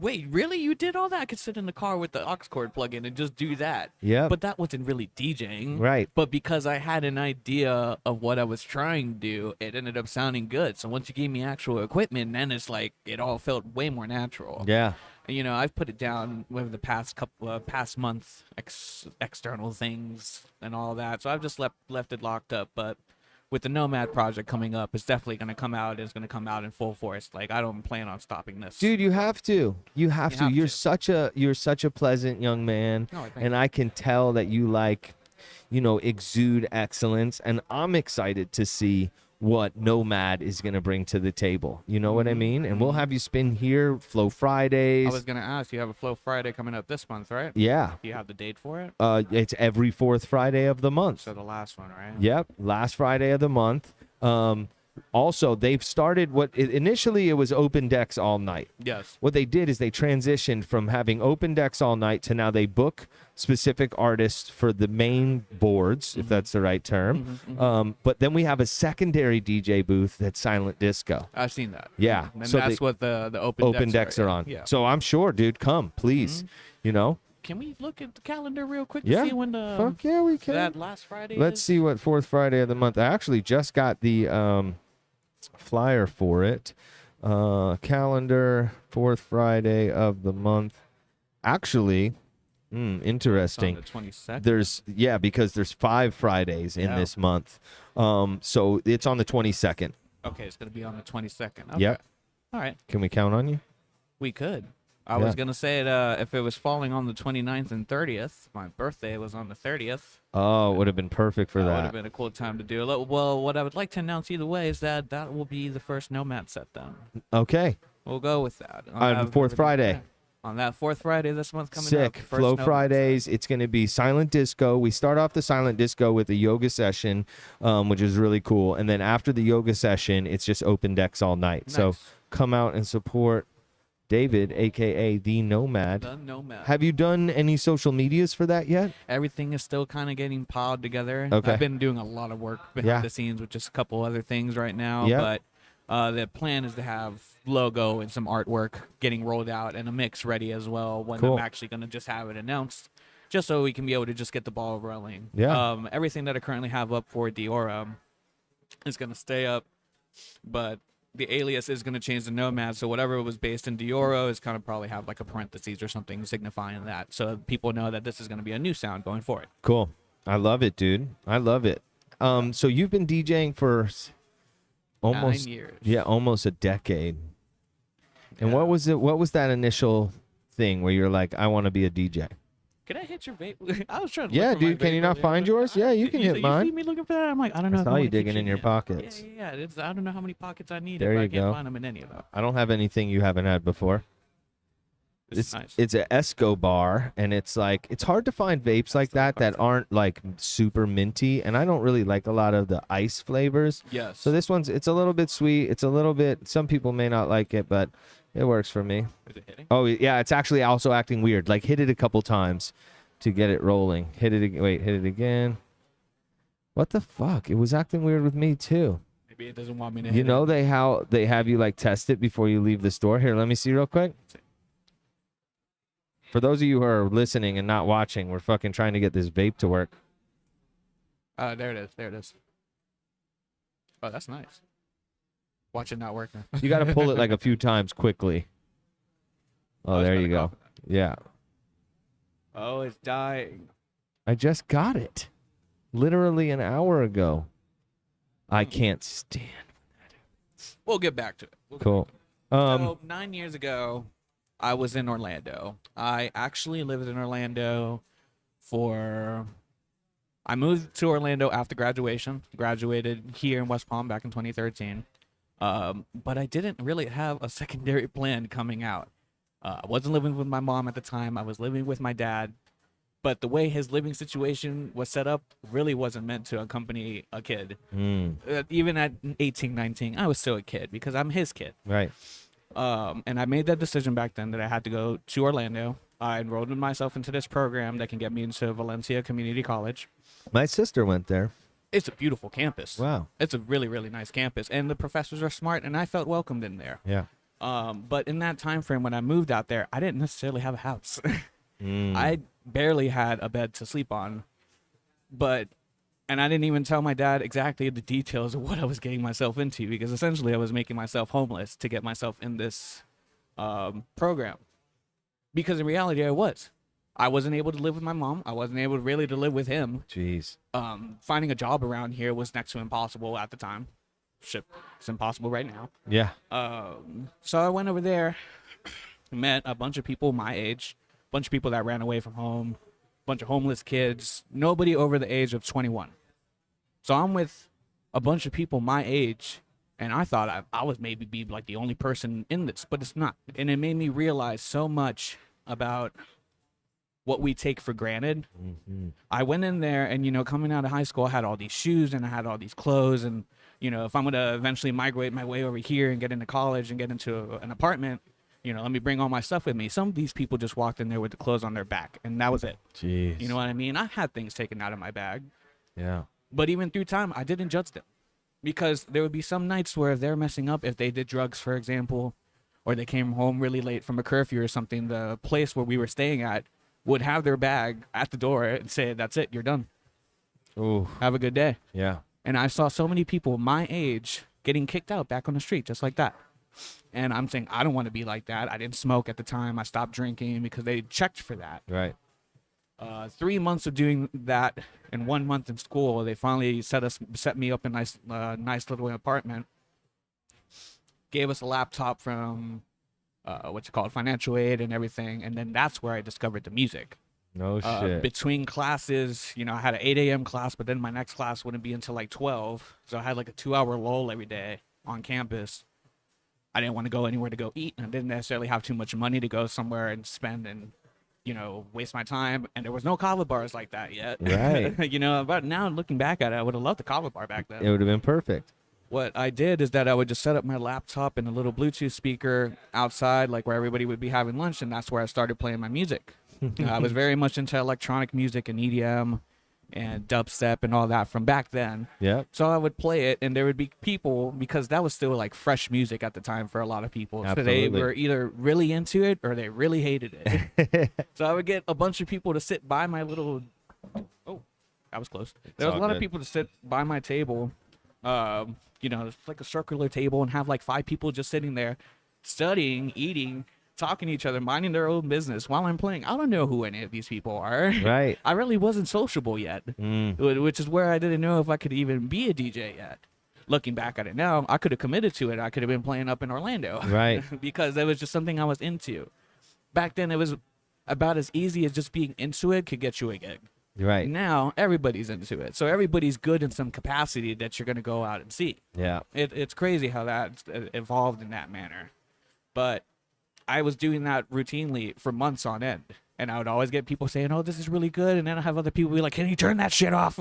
S2: wait, really? You did all that? I could sit in the car with the aux cord plug in and just do that.
S1: Yeah.
S2: But that wasn't really DJing.
S1: Right.
S2: But because I had an idea of what I was trying to do, it ended up sounding good. So once you gave me actual equipment, then it's like it all felt way more natural.
S1: Yeah.
S2: And, you know, I've put it down with the past month, external things and all that. So I've just left it locked up. But with the N.O.M.A.D project coming up, it's definitely going to come out. It's going to come out in full force. Like, I don't plan on stopping this.
S1: Dude, you have to. You have to. You're such a pleasant young man, and I can tell that you exude excellence, and I'm excited to see what N.O.M.A.D is going to bring to the table. You know what I mean? And we'll have you spin here, Flow Fridays.
S2: I was going to ask, you have a Flow Friday coming up this month, right?
S1: Yeah.
S2: Do you have the date for it?
S1: It's every fourth Friday of the month.
S2: So the last one, right?
S1: Yep, last Friday of the month. Also, they've started initially it was open decks all night.
S2: Yes.
S1: What they did is they transitioned from having open decks all night to now they book specific artists for the main boards, if that's the right term. But then we have a secondary DJ booth that's silent disco.
S2: I've seen that.
S1: Yeah.
S2: And
S1: So
S2: that's what the open
S1: decks are on.
S2: Yeah.
S1: So I'm sure, dude, come, please. You know?
S2: Can we look at the calendar real quick to
S1: Yeah.
S2: see when the
S1: Fuck yeah, we can.
S2: that last Friday
S1: Let's
S2: is?
S1: see what fourth Friday of the month. I actually just got the flyer for it. Calendar, fourth Friday of the month. Actually, interesting.
S2: It's on the 22nd.
S1: Because there's 5 Fridays in this month. So it's on the 22nd.
S2: Okay, it's gonna be on the 22nd. Okay.
S1: Yep.
S2: All right.
S1: Can we count on you?
S2: We could. I was gonna say it if it was falling on the 29th and 30th. My birthday was on the 30th.
S1: Oh, it would have been perfect for
S2: That would
S1: that.
S2: have been a cool time to do it. Well, what I would like to announce either way is that will be the first N.O.M.A.D set then.
S1: Okay.
S2: We'll go with that.
S1: On fourth Friday.
S2: On that fourth Friday this month coming up.
S1: Sick.
S2: first
S1: Flow
S2: N.O.M.A.D
S1: Fridays. It's going to be silent disco. We start off the silent disco with a yoga session, which is really cool. And then after the yoga session, it's just open decks all night.
S2: Nice.
S1: So come out and support David, a.k.a. the N.O.M.A.D.
S2: The N.O.M.A.D.
S1: Have you done any social medias for that yet?
S2: Everything is still kind of getting piled together.
S1: Okay.
S2: I've been doing a lot of work behind the scenes with just a couple other things right now.
S1: Yeah.
S2: But the plan is to have logo and some artwork getting rolled out and a mix ready as well when
S1: Cool.
S2: I'm actually going to just have it announced, just so we can be able to just get the ball rolling.
S1: Yeah.
S2: Everything that I currently have up for Diora is going to stay up, but the alias is going to change to N.O.M.A.D, so whatever was based in Diora is kind of probably have like a parentheses or something signifying that, so people know that this is going to be a new sound going forward.
S1: Cool. I love it, dude. I love it. So you've been DJing for almost
S2: 9 years.
S1: Yeah, almost a decade. And
S2: Yeah.
S1: what was it? What was that initial thing where you're like, I want to be a DJ?
S2: Can I hit your vape? I was trying to
S1: Yeah,
S2: look for my
S1: dude, can
S2: vape
S1: you not
S2: earlier,
S1: find
S2: but
S1: yours? Yeah, you can hit
S2: you
S1: mine.
S2: see me looking for that? I'm like, I don't know.
S1: I
S2: if
S1: saw
S2: wanna
S1: you
S2: keep
S1: digging in
S2: shit
S1: your
S2: yet.
S1: pockets.
S2: Yeah. I don't know how many pockets I need
S1: There
S2: if
S1: you
S2: I can't
S1: go.
S2: find them in any of them.
S1: I don't have anything you haven't had before.
S2: It's nice.
S1: It's a Escobar, and it's like it's hard to find vapes like that aren't like super minty, and I don't really like a lot of the ice flavors.
S2: Yes.
S1: So this one's it's a little bit sweet. It's a little bit. Some people may not like it, but it works for me.
S2: Is it hitting?
S1: Oh yeah, it's actually also acting weird. Like hit it a couple times to get it rolling. Hit it. Wait, hit it again. What the fuck? It was acting weird with me too.
S2: Maybe it doesn't want me to.
S1: You
S2: hit
S1: know
S2: it.
S1: they have you like test it before you leave the store. Here, let me see real quick. For those of you who are listening and not watching, we're fucking trying to get this vape to work.
S2: There it is. There it is. Oh, that's nice. Watch it not working.
S1: You got to pull it like a few times quickly. Oh, there you go. Yeah.
S2: Oh, it's dying.
S1: I just got it. Literally an hour ago. I can't stand.
S2: We'll get back to it.
S1: Cool.
S2: So 9 years ago, I was in Orlando. I actually lived in Orlando I moved to Orlando after graduation. Graduated here in West Palm back in 2013. But I didn't really have a secondary plan coming out. I wasn't living with my mom at the time. I was living with my dad. But the way his living situation was set up really wasn't meant to accompany a kid.
S1: Mm.
S2: Even at 18, 19, I was still a kid because I'm his kid.
S1: Right.
S2: And I made that decision back then that I had to go to Orlando. I enrolled myself into this program that can get me into Valencia Community College.
S1: My sister went there.
S2: It's a beautiful campus.
S1: Wow.
S2: It's a really, really nice campus. And the professors are smart, and I felt welcomed in there.
S1: Yeah.
S2: But in that time frame when I moved out there, I didn't necessarily have a house.
S1: Mm.
S2: I barely had a bed to sleep on. And I didn't even tell my dad exactly the details of what I was getting myself into, because essentially I was making myself homeless to get myself in this program. Because in reality, I wasn't able to live with my mom. I wasn't able really to live with him.
S1: Jeez.
S2: Finding a job around here was next to impossible at the time. Shit, it's impossible right now.
S1: Yeah.
S2: So I went over there, met a bunch of people my age, a bunch of people that ran away from home, a bunch of homeless kids, nobody over the age of 21. So I'm with a bunch of people my age, and I thought I was maybe be like the only person in this, but it's not. And it made me realize so much about what we take for granted.
S1: Mm-hmm.
S2: I went in there and, coming out of high school, I had all these shoes and I had all these clothes. And, if I'm going to eventually migrate my way over here and get into college and get into an apartment, let me bring all my stuff with me. Some of these people just walked in there with the clothes on their back, and that was it.
S1: Jeez.
S2: You know what I mean? I had things taken out of my bag.
S1: Yeah.
S2: But even through time, I didn't judge them, because there would be some nights where if they're messing up, if they did drugs, for example, or they came home really late from a curfew or something, the place where we were staying at would have their bag at the door and say, "That's it, you're done.
S1: Ooh.
S2: Have a good day."
S1: Yeah.
S2: And I saw so many people my age getting kicked out back on the street just like that. And I'm saying, I don't want to be like that. I didn't smoke at the time. I stopped drinking because they checked for that.
S1: Right.
S2: 3 months of doing that and 1 month in school, they finally set me up in a nice little apartment. Gave us a laptop from financial aid and everything. And then that's where I discovered the music.
S1: No shit.
S2: Between classes, I had an 8 a.m. class, but then my next class wouldn't be until like 12. So I had like a 2-hour lull every day on campus. I didn't want to go anywhere to go eat, and I didn't necessarily have too much money to go somewhere and spend and, waste my time. And there was no kava bars like that yet.
S1: Right.
S2: But now looking back at it, I would have loved the kava bar back then.
S1: It would have been perfect.
S2: What I did is that I would just set up my laptop and a little Bluetooth speaker outside, like where everybody would be having lunch, and that's where I started playing my music. I was very much into electronic music and EDM and dubstep and all that from back then.
S1: Yep.
S2: So I would play it, and there would be people, because that was still like fresh music at the time for a lot of people.
S1: Absolutely.
S2: So they were either really into it or they really hated it. So I would get a bunch of people to sit by my little... Oh, that was close. There was a lot of people to sit by my table. It's like a circular table, and have like 5 people just sitting there studying, eating, talking to each other, minding their own business while I'm playing. I don't know who any of these people are.
S1: Right.
S2: I really wasn't sociable yet, which is where I didn't know if I could even be a DJ yet. Looking back at it now, I could have committed to it. I could have been playing up in Orlando.
S1: Right.
S2: Because that was just something I was into. Back then, it was about as easy as just being into it could get you a gig.
S1: Right.
S2: Now, everybody's into it. So everybody's good in some capacity that you're going to go out and see.
S1: Yeah.
S2: It's crazy how that evolved in that manner. But I was doing that routinely for months on end. And I would always get people saying, "Oh, this is really good." And then I have other people be like, "Can you turn that shit off?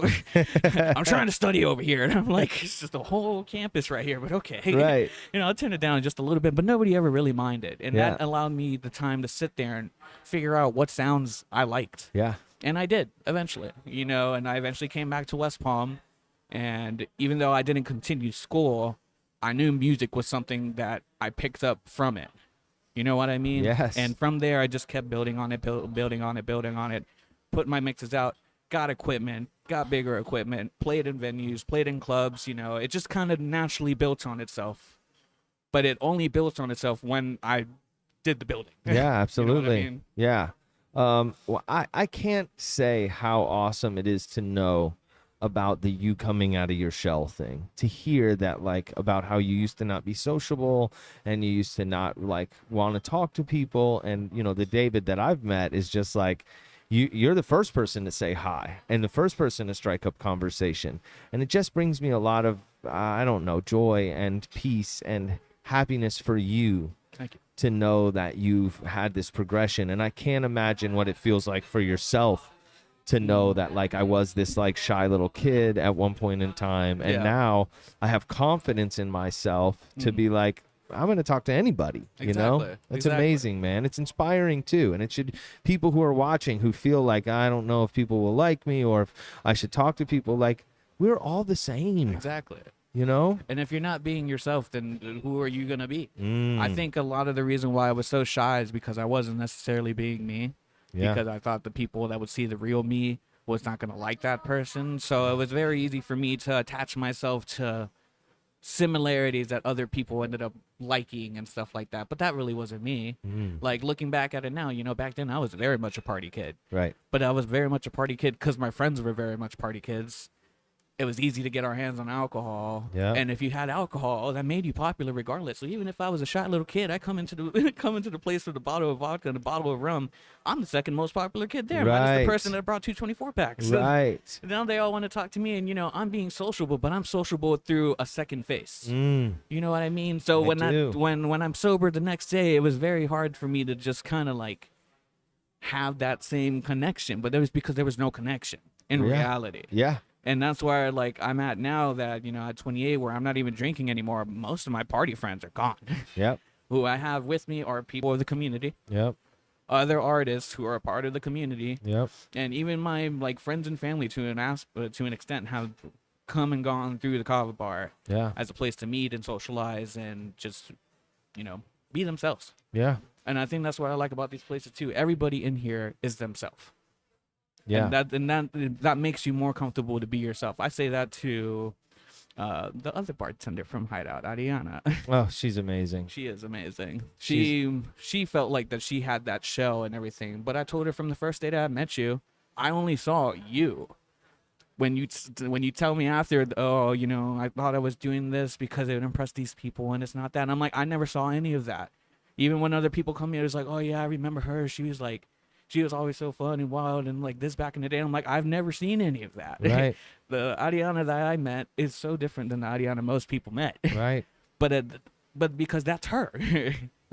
S2: I'm trying to study over here." And I'm like, it's just a whole campus right here, but okay.
S1: Right.
S2: I'll turn it down just a little bit, but nobody ever really minded. And
S1: Yeah.
S2: that allowed me the time to sit there and figure out what sounds I liked.
S1: Yeah.
S2: And I did eventually, and I eventually came back to West Palm. And even though I didn't continue school, I knew music was something that I picked up from it. You know what I mean?
S1: Yes.
S2: And from there, I just kept building on it, building on it, put my mixes out, got equipment, got bigger equipment, played in venues, played in clubs. It just kind of naturally built on itself. But it only built on itself when I did the building.
S1: Yeah, absolutely.
S2: You know what I mean?
S1: Yeah. Well, I can't say how awesome it is to know about the you coming out of your shell thing, to hear that, like, about how you used to not be sociable and you used to not like want to talk to people. And, the David that I've met is just like, you're the first person to say hi and the first person to strike up conversation. And it just brings me a lot of I don't know, joy and peace and happiness for you
S2: Thank you.
S1: to know that you've had this progression. And I can't imagine what it feels like for yourself to know that, like, I was this like shy little kid at one point in time, and
S2: Yeah.
S1: now I have confidence in myself to be like, I'm going to talk to anybody, you know?
S2: Exactly.
S1: It's
S2: Exactly.
S1: amazing, man. It's inspiring too. And it should, people who are watching who feel like, I don't know if people will like me or if I should talk to people, like, we're all the same,
S2: Exactly.
S1: you know?
S2: And if you're not being yourself, then who are you gonna be?
S1: Mm.
S2: I think a lot of the reason why I was so shy is because I wasn't necessarily being me.
S1: Yeah.
S2: Because I thought the people that would see the real me was not gonna like that person. So it was very easy for me to attach myself to similarities that other people ended up liking and stuff like that. But that really wasn't me. Like looking back at it now, you know, back then I was very much a party kid.
S1: Right.
S2: But I was very much a party kid because my friends were very much party kids. It was easy to get our hands on alcohol.
S1: Yeah.
S2: And if you had alcohol, that made you popular regardless. So even if I was a shy little kid, I come into the come into the place with a bottle of vodka and a bottle of rum. I'm the second most popular kid there. Minus
S1: Right.
S2: the person that brought 224 packs. So
S1: Right.
S2: now they all want to talk to me, and you know I'm being sociable, but I'm sociable through a second face.
S1: Mm.
S2: You know what I mean? So
S1: do.
S2: when I'm sober the next day, it was very hard for me to just kind of like have that same connection. But that was because there was no connection in
S1: Yeah.
S2: reality.
S1: Yeah.
S2: And that's where like I'm at now that, you know, at 28 where I'm not even drinking anymore. Most of my party friends are gone.
S1: Yep.
S2: Who I have with me are people of the community,
S1: Yep.
S2: other artists who are a part of the community,
S1: Yep.
S2: and even my like friends and family to an extent have come and gone through the kava bar
S1: Yeah.
S2: as a place to meet and socialize and just, you know, be themselves.
S1: Yeah.
S2: And I think that's what I like about these places too. Everybody in here is themselves.
S1: Yeah.
S2: And that makes you more comfortable to be yourself. I say that to the other bartender from Hideout, Ariana.
S1: Oh, she's amazing.
S2: She is amazing. She felt like that she had that shell and everything. But I told her from the first day that I met you, I only saw you. When you tell me after, oh, you know, I thought I was doing this because it would impress these people, and it's not that. And I'm like, I never saw any of that. Even when other people come here, it's like, oh yeah, I remember her. She was always so fun and wild and like this back in the day. I'm like, I've never seen any of that.
S1: Right.
S2: The Ariana that I met is so different than the Ariana most people met.
S1: Right.
S2: But because that's her.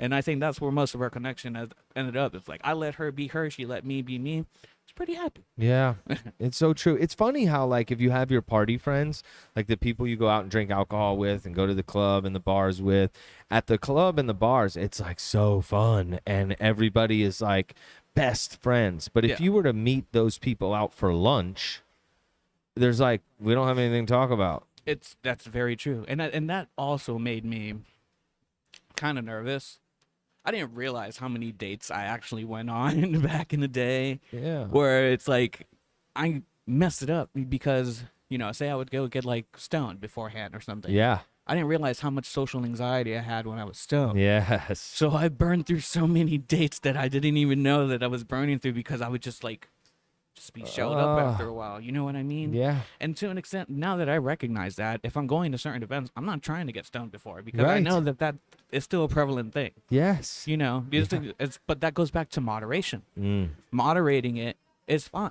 S2: And I think that's where most of our connection has ended up. It's like I let her be her, she let me be me. It's pretty happy.
S1: Yeah. It's so true. It's funny how, like, if you have your party friends, like the people you go out and drink alcohol with and go to the club and the bars with, at the club and the bars, it's like so fun and everybody is like best friends. But if
S2: Yeah.
S1: you were to meet those people out for lunch, there's like, we don't have anything to talk about.
S2: That's very true. And that also made me kind of nervous. I didn't realize how many dates I actually went on back in the day.
S1: Yeah.
S2: Where it's like I messed it up because, you know, say I would go get like stoned beforehand or something.
S1: Yeah.
S2: I didn't realize how much social anxiety I had when I was stoned.
S1: Yes.
S2: So I burned through so many dates that I didn't even know that I was burning through because I would just be showed up after a while. You know what I mean?
S1: Yeah.
S2: And to an extent, now that I recognize that, if I'm going to certain events, I'm not trying to get stoned before because I
S1: Right.
S2: know that is still a prevalent thing.
S1: Yes.
S2: You know, but that goes back to moderation.
S1: Mm.
S2: Moderating it is fun,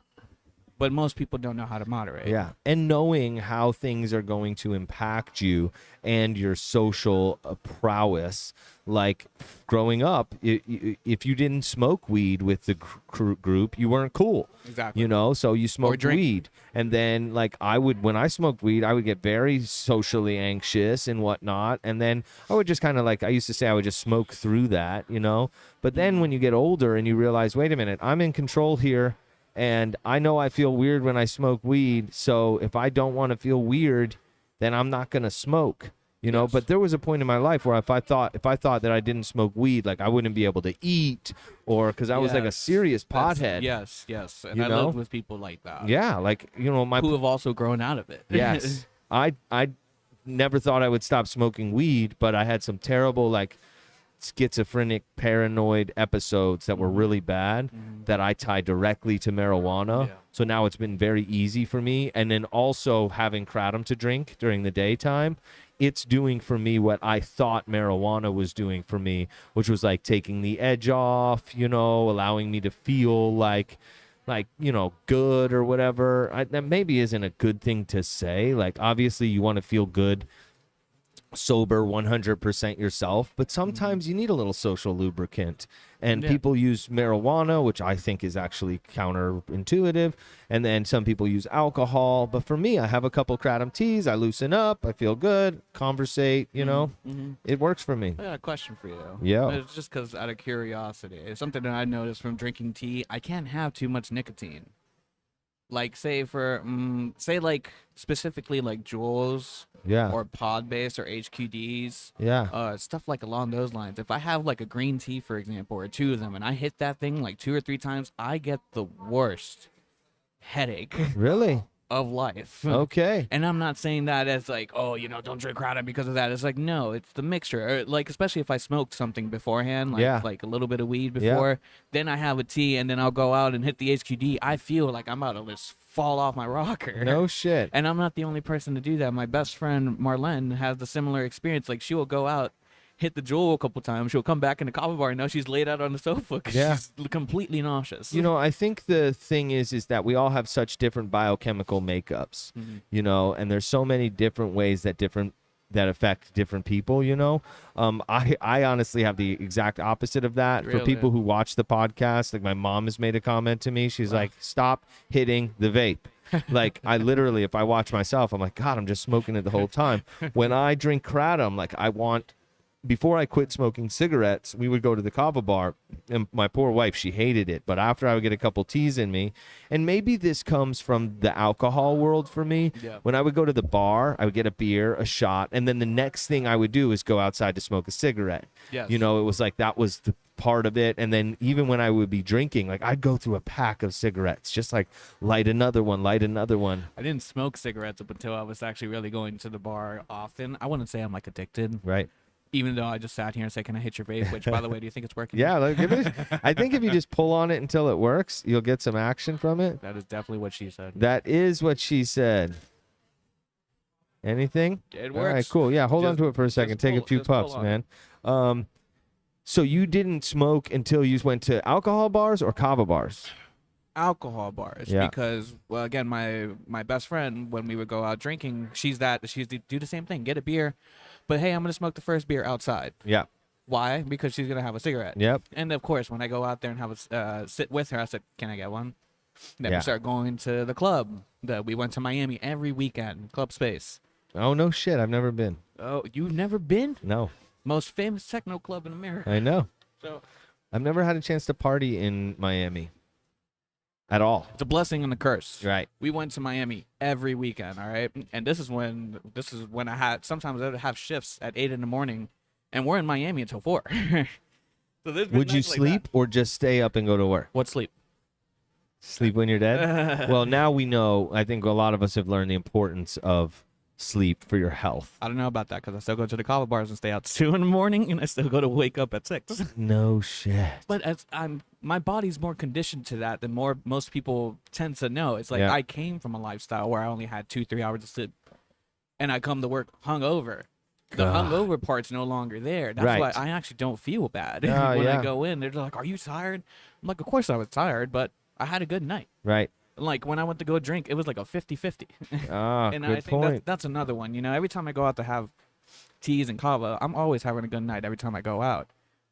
S2: but most people don't know how to moderate.
S1: Yeah. And knowing how things are going to impact you and your social prowess. Like growing up, if you didn't smoke weed with the group, you weren't cool.
S2: Exactly.
S1: You know, so you smoked
S2: drink.
S1: weed. And then, like, when I smoked weed, I would get very socially anxious and whatnot. And then I would just kind of I used to say I would just smoke through that, you know. But then when you get older and you realize, wait a minute, I'm in control here. And I know I feel weird when I smoke weed. So if I don't want to feel weird, then I'm not going to smoke. You know,
S2: Yes.
S1: but there was a point in my life where if I thought that I didn't smoke weed, like I wouldn't be able to eat, or because I was like a
S2: Yes.
S1: serious pothead.
S2: Yes. And
S1: You
S2: I
S1: know?
S2: lived with people like that.
S1: Yeah, like, you know,
S2: Who have also grown out of it.
S1: yes, I never thought I would stop smoking weed, but I had some terrible like schizophrenic, paranoid episodes that were really bad that I tied directly to marijuana.
S2: Yeah.
S1: So now it's been very easy for me, and then also having kratom to drink during the daytime. It's doing for me what I thought marijuana was doing for me, which was like taking the edge off, you know, allowing me to feel like like, good or whatever. That maybe isn't a good thing to say. Like, obviously you want to feel good sober 100% yourself, but sometimes you need a little social lubricant, and
S2: Yeah.
S1: people use marijuana, which I think is actually counterintuitive, and then some people use alcohol. But for me, I have a couple kratom teas, I loosen up, I feel good, conversate, it works for me.
S2: I got a question for you though.
S1: Yeah.
S2: It's just because out of curiosity, it's something that I noticed from drinking tea. I can't have too much nicotine. Like say like specifically like Juuls
S1: Yeah.
S2: or pod based or HQDs,
S1: Yeah.
S2: stuff like along those lines. If I have like a green tea, for example, or two of them, and I hit that thing like 2 or 3 times, I get the worst headache
S1: Really?
S2: of life.
S1: Okay.
S2: And I'm not saying that as like, oh, don't drink kratom because of that. It's like, no, it's the mixture. Or like, especially if I smoked something beforehand, like
S1: Yeah.
S2: like a little bit of weed
S1: Yeah.
S2: before, then I have a tea, and then I'll go out and hit the HQD. I feel like I'm about to just fall off my rocker.
S1: No shit.
S2: And I'm not the only person to do that. My best friend Marlene has the similar experience. Like, she will go out, hit the Juul a couple times. She'll come back in the kava bar, and now she's laid out on the sofa because
S1: Yeah.
S2: she's completely nauseous.
S1: I think the thing is that we all have such different biochemical makeups, and there's so many different ways that affect different people, I honestly have the exact opposite of that. For
S2: Really?
S1: people who watch the podcast, like my mom has made a comment to me. She's like, stop hitting the vape. Like, I literally, if I watch myself, I'm like, God, I'm just smoking it the whole time. When I drink kratom, like, before I quit smoking cigarettes, we would go to the kava bar, and my poor wife, she hated it. But after I would get a couple teas in me, and maybe this comes from the alcohol world for me.
S2: Yeah.
S1: When I would go to the bar, I would get a beer, a shot, and then the next thing I would do is go outside to smoke a cigarette.
S2: Yes.
S1: It was like that was the part of it. And then even when I would be drinking, like, I'd go through a pack of cigarettes, just like light another one.
S2: I didn't smoke cigarettes up until I was actually really going to the bar often. I wouldn't say I'm like addicted.
S1: Right.
S2: Even though I just sat here and said, "Can I hit your vape?" Which, by the way, do you think it's working?
S1: Yeah, I think if you just pull on it until it works, you'll get some action from it.
S2: That is definitely what she said.
S1: That is what she said. Anything?
S2: It
S1: All right,
S2: works.
S1: cool. Yeah, hold on
S2: Just-
S1: to it for a second. Take a few
S2: just pull
S1: puffs,
S2: on
S1: man. So you didn't smoke until you went to alcohol bars or kava bars?
S2: Alcohol bars,
S1: Yeah.
S2: because, well, again, my best friend, when we would go out drinking, she's do the same thing, get a beer, but hey, I'm gonna smoke the first beer outside.
S1: Yeah.
S2: Why? Because she's gonna have a cigarette.
S1: Yep.
S2: And of course, when I go out there and have a sit with her, I said, "Can I get one?" Then
S1: Yeah.
S2: we start going to the club. We went to Miami every weekend, Club Space.
S1: Oh, no shit. I've never been.
S2: Oh, you've never been?
S1: No.
S2: Most famous techno club in America.
S1: I know.
S2: So
S1: I've never had a chance to party in Miami at all.
S2: it's a blessing and a curse.
S1: Right.
S2: We went to Miami every weekend, all right? And this is when sometimes I would have shifts at 8 in the morning, and we're in Miami until 4. So there's been
S1: Would you
S2: nights like
S1: sleep
S2: that.
S1: or just stay up and go to work?
S2: What sleep?
S1: Sleep when you're dead? Well, now we know. I think a lot of us have learned the importance of sleep for your health.
S2: I don't know about that because I still go to the kava bars and stay out till 2 in the morning, and I still go to wake up at 6.
S1: No shit.
S2: But my body's more conditioned to that than most people tend to know. It's like,
S1: Yeah.
S2: I came from a lifestyle where I only had 2-3 hours of sleep, and I come to work hungover. The
S1: Ugh.
S2: hungover part's no longer there. That's
S1: Right.
S2: why I actually don't feel bad
S1: Oh,
S2: when
S1: yeah.
S2: I go in. They're like, "Are you tired?" I'm like, "Of course I was tired, but I had a good night."
S1: Right.
S2: Like, when I went to go drink, it was like a 50-50.
S1: Ah,
S2: And
S1: good
S2: I think
S1: point.
S2: that's another one. Every time I go out to have teas and kava, I'm always having a good night every time I go out.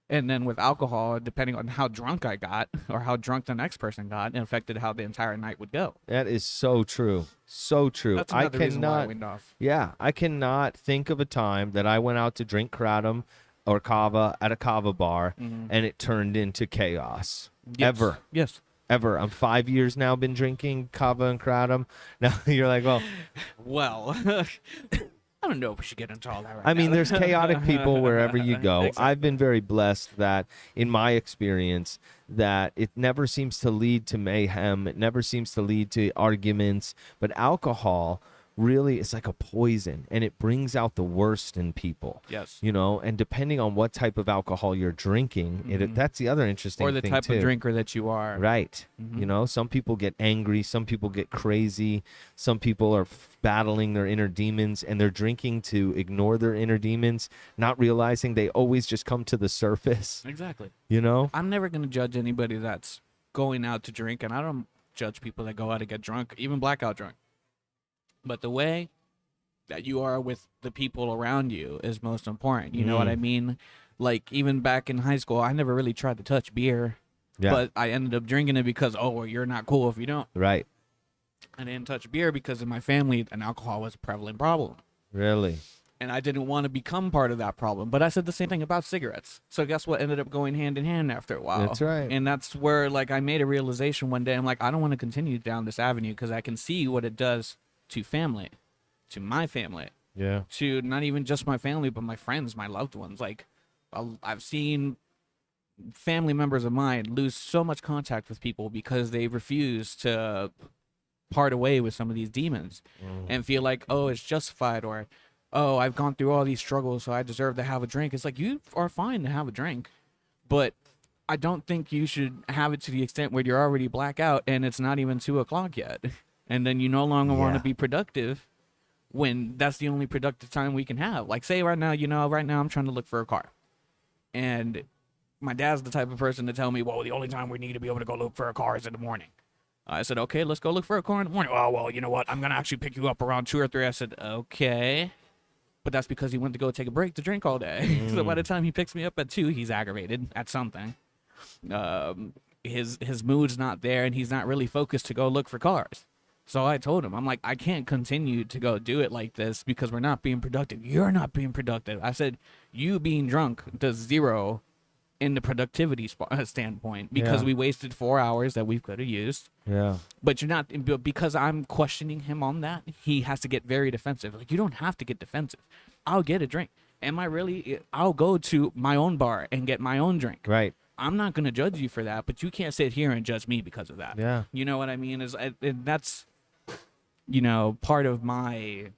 S2: And then with alcohol, depending on how drunk I got or how drunk the next person got, it affected how the entire night would go.
S1: That is so true. So true.
S2: That's
S1: I
S2: another reason why I
S1: cannot.
S2: went off.
S1: Yeah, I cannot think of a time that I went out to drink kratom or kava at a kava bar and it turned into chaos.
S2: Yes.
S1: Ever.
S2: Yes.
S1: Ever. I'm 5 years now been drinking kava and kratom. Now you're like, well,
S2: Well, I don't know if we should get into all that right
S1: I mean,
S2: now.
S1: there's chaotic people wherever you go.
S2: Exactly.
S1: I've been very blessed that, in my experience, that it never seems to lead to mayhem. It never seems to lead to arguments. But alcohol really is like a poison, and it brings out the worst in people.
S2: Yes.
S1: And depending on what type of alcohol you're drinking, that's the other interesting
S2: Or the
S1: thing
S2: type
S1: too.
S2: of drinker that you are.
S1: Right. Some people get angry. Some people get crazy. Some people are battling their inner demons, and they're drinking to ignore their inner demons, not realizing they always just come to the surface.
S2: Exactly.
S1: You know?
S2: I'm never going to judge anybody that's going out to drink, and I don't judge people that go out and get drunk, even blackout drunk. But the way that you are with the people around you is most important. You know what I mean? Like, even back in high school, I never really tried to touch beer, but I ended up drinking it because, oh, well, you're not cool if you don't.
S1: Right.
S2: I didn't touch beer because in my family, and alcohol was a prevalent problem.
S1: Really?
S2: And I didn't want to become part of that problem. But I said the same thing about cigarettes. So guess what ended up going hand in hand after a while?
S1: That's right.
S2: And that's where, like, I made a realization one day. I'm like, I don't want to continue down this avenue because I can see what it does to family, to my family,
S1: Yeah.
S2: to not even just my family, but my friends, my loved ones. Like, I've seen family members of mine lose so much contact with people because they refuse to part away with some of these demons and feel like, oh, it's justified, or, oh, I've gone through all these struggles, so I deserve to have a drink. It's like, you are fine to have a drink, but I don't think you should have it to the extent where you're already blackout and it's not even 2:00 yet. And then you no longer want to be productive when that's the only productive time we can have. Like, say right now, right now I'm trying to look for a car. And my dad's the type of person to tell me, well, the only time we need to be able to go look for a car is in the morning. I said, okay, let's go look for a car in the morning. Oh, well, you know what? I'm going to actually pick you up around 2 or 3. I said, okay. But that's because he went to go take a break to drink all day. So by the time he picks me up at 2, he's aggravated at something. His mood's not there, and he's not really focused to go look for cars. So I told him, I'm like, I can't continue to go do it like this because we're not being productive. You're not being productive. I said, you being drunk does 0 in the productivity standpoint because we wasted 4 hours that we could have used.
S1: Yeah.
S2: But you're not, because I'm questioning him on that, he has to get very defensive. Like, you don't have to get defensive. I'll get a drink. I'll go to my own bar and get my own drink.
S1: Right.
S2: I'm not going to judge you for that, but you can't sit here and judge me because of that.
S1: Yeah.
S2: You know what I mean? And that's, part of my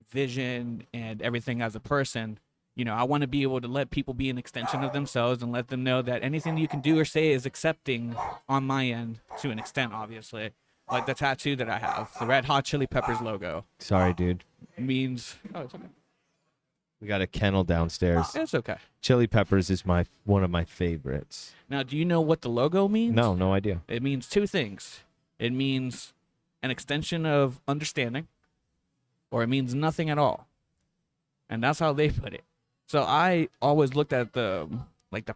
S2: vision and everything as a person. I want to be able to let people be an extension of themselves and let them know that anything you can do or say is accepting on my end to an extent, obviously. Like the tattoo that I have, the Red Hot Chili Peppers logo.
S1: Sorry, dude.
S2: Means, oh, it's okay.
S1: We got a kennel downstairs.
S2: It's okay.
S1: Chili peppers is one of my favorites.
S2: Now, do you know what the logo means?
S1: No idea.
S2: It means 2 things. It means an extension of understanding, or it means nothing at all. And that's how they put it. So I always looked at the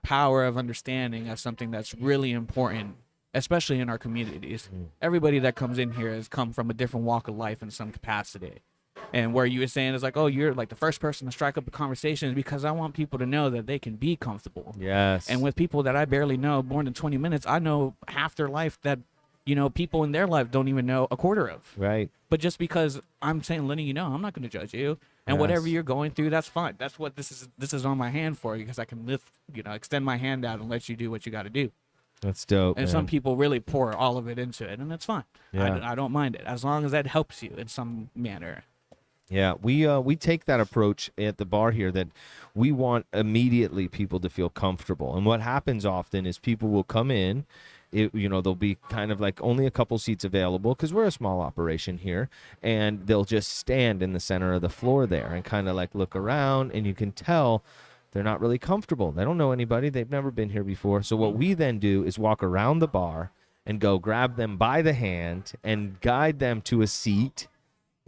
S2: power of understanding as something that's really important, especially in our communities. Everybody that comes in here has come from a different walk of life in some capacity. And where you were saying is like, oh, you're like the first person to strike up a conversation is because I want people to know that they can be comfortable.
S1: Yes.
S2: And with people that I barely know more than 20 minutes, I know half their life that, people in their life don't even know a quarter of.
S1: Right.
S2: But just because I'm saying, letting you know, I'm not going to judge you. And whatever you're going through, that's fine. That's what this is on my hand for, because I can extend my hand out and let you do what you got to do.
S1: That's dope.
S2: And
S1: man.
S2: some people really pour all of it into it, and that's fine.
S1: Yeah.
S2: I don't mind it as long as that helps you in some manner.
S1: Yeah, we take that approach at the bar here, that we want immediately people to feel comfortable. And what happens often is people will come in, there'll be kind of like only a couple seats available because we're a small operation here, and they'll just stand in the center of the floor there and kind of like look around, and you can tell they're not really comfortable. They don't know anybody. They've never been here before. So what we then do is walk around the bar and go grab them by the hand and guide them to a seat,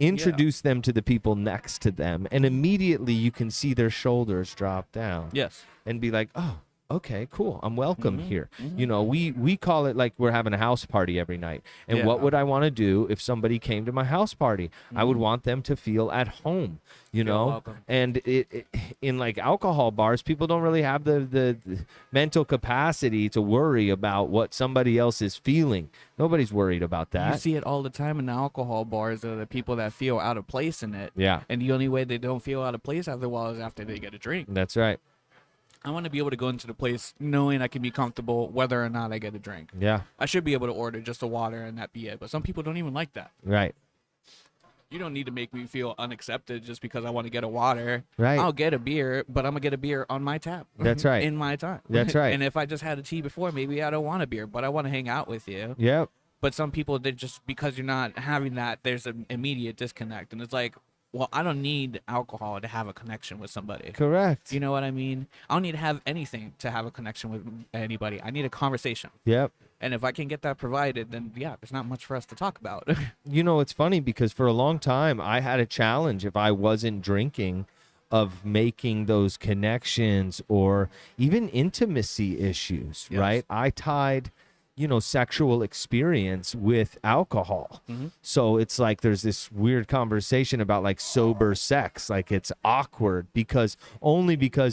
S1: introduce them to the people next to them, and immediately you can see their shoulders drop down.
S2: Yes.
S1: And be like, oh, okay, cool. I'm welcome here. We call it like we're having a house party every night. And what would I want to do if somebody came to my house party? I would want them to feel at home,
S2: welcome.
S1: And it in like alcohol bars, people don't really have the mental capacity to worry about what somebody else is feeling. Nobody's worried about that.
S2: You see it all the time in the alcohol bars, are the people that feel out of place in it.
S1: Yeah.
S2: And the only way they don't feel out of place after a while is after they get a drink.
S1: That's right.
S2: I want to be able to go into the place knowing I can be comfortable whether or not I get a drink.
S1: Yeah.
S2: I should be able to order just a water and that be it. But some people don't even like that.
S1: Right.
S2: You don't need to make me feel unaccepted just because I want to get a water.
S1: Right.
S2: I'll get a beer, but I'm going to get a beer on my tap.
S1: That's right.
S2: In my time.
S1: That's right.
S2: And if I just had a tea before, maybe I don't want a beer, but I want to hang out with you.
S1: Yep.
S2: But some people, they just, because you're not having that, there's an immediate disconnect. And it's like, well, I don't need alcohol to have a connection with somebody.
S1: Correct.
S2: You know what I mean? I don't need to have anything to have a connection with anybody. I need a conversation.
S1: Yep.
S2: And if I can get that provided, then yeah, there's not much for us to talk about.
S1: You know, it's funny because for a long time I had a challenge if I wasn't drinking of making those connections or even intimacy issues,
S2: Yes.
S1: right? I tied, sexual experience with alcohol. So it's like there's this weird conversation about like sober sex. Like it's awkward because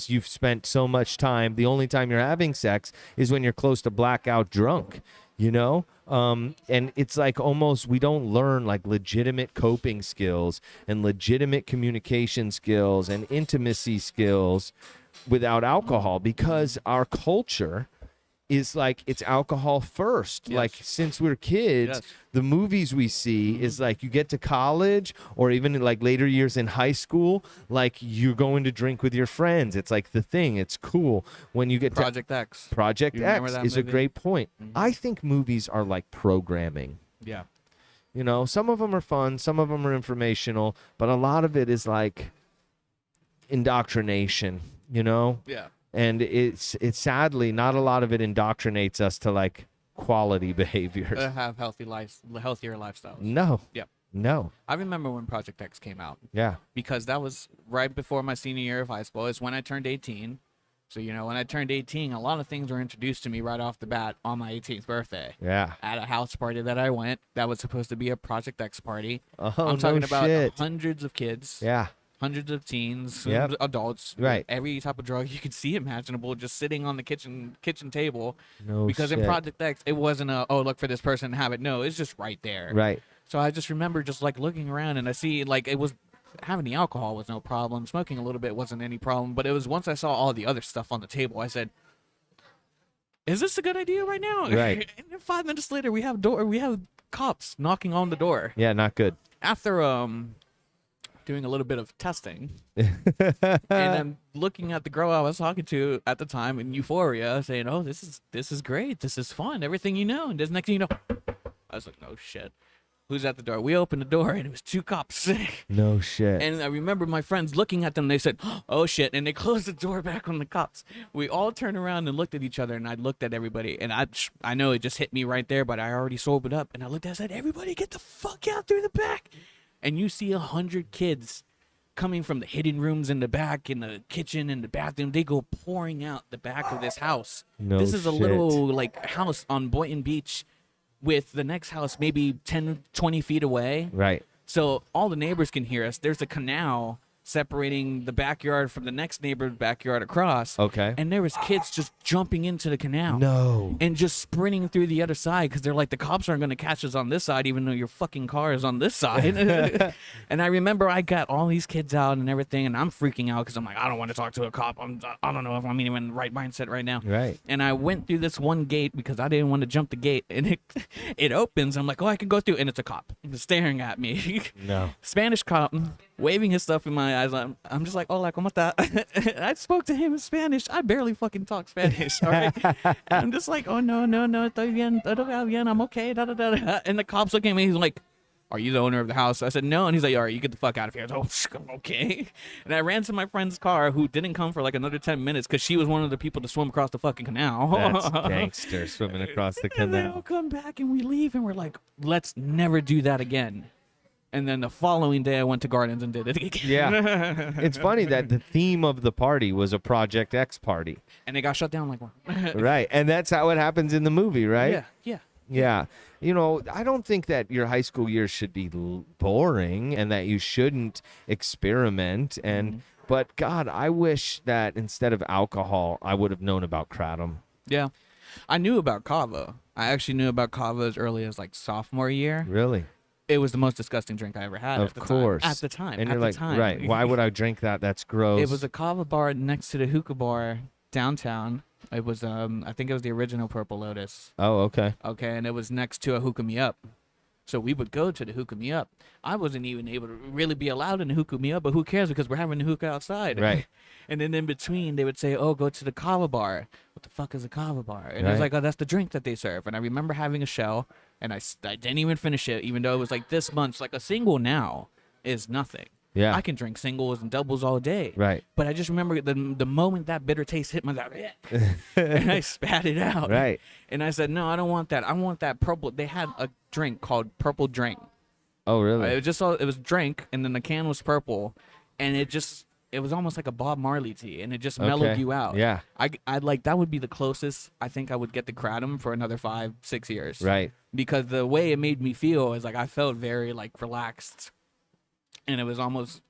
S1: you've spent so much time, the only time you're having sex is when you're close to blackout drunk, and it's like almost we don't learn like legitimate coping skills and legitimate communication skills and intimacy skills without alcohol because our culture is like it's alcohol first.
S2: Yes.
S1: Like since we're kids,
S2: Yes.
S1: the movies we see is like you get to college or even in like later years in high school, like you're going to drink with your friends. It's like the thing. It's cool when you get
S2: Project X.
S1: Project
S2: You remember
S1: X
S2: that
S1: is a
S2: movie?
S1: great point. I think movies are like programming.
S2: Yeah.
S1: Some of them are fun, some of them are informational, but a lot of it is like indoctrination,
S2: Yeah.
S1: and it's sadly not a lot of it indoctrinates us to like quality behaviors.
S2: Have healthier lifestyles.
S1: No.
S2: Yep.
S1: No.
S2: I remember when Project X came out
S1: Yeah.
S2: because that was right before my senior year of high school. It's when I turned 18. So, when I turned 18, a lot of things were introduced to me right off the bat on my 18th birthday.
S1: Yeah.
S2: At a house party that I went, that was supposed to be a Project X party.
S1: Oh,
S2: I'm talking
S1: no
S2: about
S1: shit.
S2: hundreds of kids.
S1: Yeah.
S2: Hundreds of teens,
S1: Yep.
S2: adults,
S1: Right.
S2: every type of drug you could see imaginable, just sitting on the kitchen table.
S1: No
S2: Because
S1: shit.
S2: in Project X, it wasn't look for this person and have it. No, it's just right there.
S1: Right.
S2: So I just remember just like looking around and I see like it was having the alcohol was no problem, smoking a little bit wasn't any problem. But it was once I saw all the other stuff on the table, I said, "Is this a good idea right now?"
S1: Right.
S2: And then 5 minutes later, we have cops knocking on the door
S1: Yeah, not good.
S2: after doing a little bit of testing. And I'm looking at the girl I was talking to at the time in euphoria, saying, "Oh, this is great. This is fun. Everything you know." And this next thing you know, I was like, "Oh shit, who's at the door?" We opened the door, and it was 2 cops.
S1: No shit.
S2: And I remember my friends looking at them. They said, "Oh shit!" And they closed the door back on the cops. We all turned around and looked at each other, and I looked at everybody. And I know it just hit me right there, but I already sobered up. And I looked at, I said, "Everybody, get the fuck out through the back!" And you see 100 kids coming from the hidden rooms in the back, in the kitchen, in the bathroom. They go pouring out the back of this house.
S1: No
S2: This is a
S1: shit.
S2: little like house on Boynton Beach, with the next house maybe 10, 20 feet away.
S1: Right.
S2: So all the neighbors can hear us. There's a canal separating the backyard from the next neighbor's backyard across.
S1: Okay.
S2: And there was kids just jumping into the canal.
S1: No.
S2: And just sprinting through the other side because they're like, the cops aren't going to catch us on this side, even though your fucking car is on this side. And I remember I got all these kids out and everything, and I'm freaking out because I'm like, I don't want to talk to a cop. I don't know if I'm even in the right mindset right now.
S1: Right.
S2: And I went through this one gate because I didn't want to jump the gate, and it opens. I'm like, oh, I can go through, and it's a cop staring at me.
S1: No.
S2: Spanish cop waving his stuff in my eyes. I'm just like, hola, ¿cómo está? I spoke to him in Spanish. I barely fucking talk Spanish. All right. I'm just like, oh, no, estoy bien, todo bien, I'm okay. Da, da, da, da. And the cop's looking at me. He's like, are you the owner of the house? I said, no. And he's like, all right, you get the fuck out of here. I was like, oh, okay. And I ran to my friend's car, who didn't come for like another 10 minutes because she was one of the people to swim across the fucking canal.
S1: That's gangster swimming across the
S2: And then
S1: canal.
S2: we'll come back and we leave and we're like, let's never do that again. And then the following day, I went to Gardens and did it again.
S1: Yeah. It's funny that the theme of the party was a Project X party.
S2: And it got shut down like one.
S1: Right. And that's how it happens in the movie, right?
S2: Yeah.
S1: Yeah. I don't think that your high school years should be boring and that you shouldn't experiment. But God, I wish that instead of alcohol, I would have known about kratom.
S2: Yeah. I knew about kava. I actually knew about kava as early as like sophomore year.
S1: Really?
S2: It was the most disgusting drink I ever had.
S1: Of course.
S2: At the time.
S1: And
S2: at
S1: you're
S2: the
S1: like,
S2: time.
S1: right, why would I drink that? That's gross.
S2: It was a kava bar next to the hookah bar downtown. It was I think it was the original Purple Lotus.
S1: Oh, okay.
S2: Okay, and it was next to a Hookah Me Up. So we would go to the Hookah Me Up. I wasn't even able to really be allowed in the Hookah Me Up, but who cares because we're having the hookah outside.
S1: Right.
S2: And then in between, they would say, oh, go to the kava bar. What the fuck is a kava bar? And it was
S1: Right.
S2: like, oh, that's the drink that they serve. And I remember having a shell, and I didn't even finish it, even though it was like this much. Like a single now is nothing.
S1: Yeah.
S2: I can drink singles and doubles all day.
S1: Right.
S2: But I just remember the moment that bitter taste hit my mouth, and I spat it out.
S1: Right.
S2: And I said, no, I don't want that. I want that purple. They had a drink called Purple Drink.
S1: Oh, really?
S2: It was drink, and then the can was purple, and it was almost like a Bob Marley tea, and it just mellowed
S1: Okay.
S2: you out.
S1: Yeah.
S2: I'd like that would be the closest I think I would get the kratom for another 5-6 years.
S1: Right.
S2: Because the way it made me feel is like I felt very like relaxed, and it was almost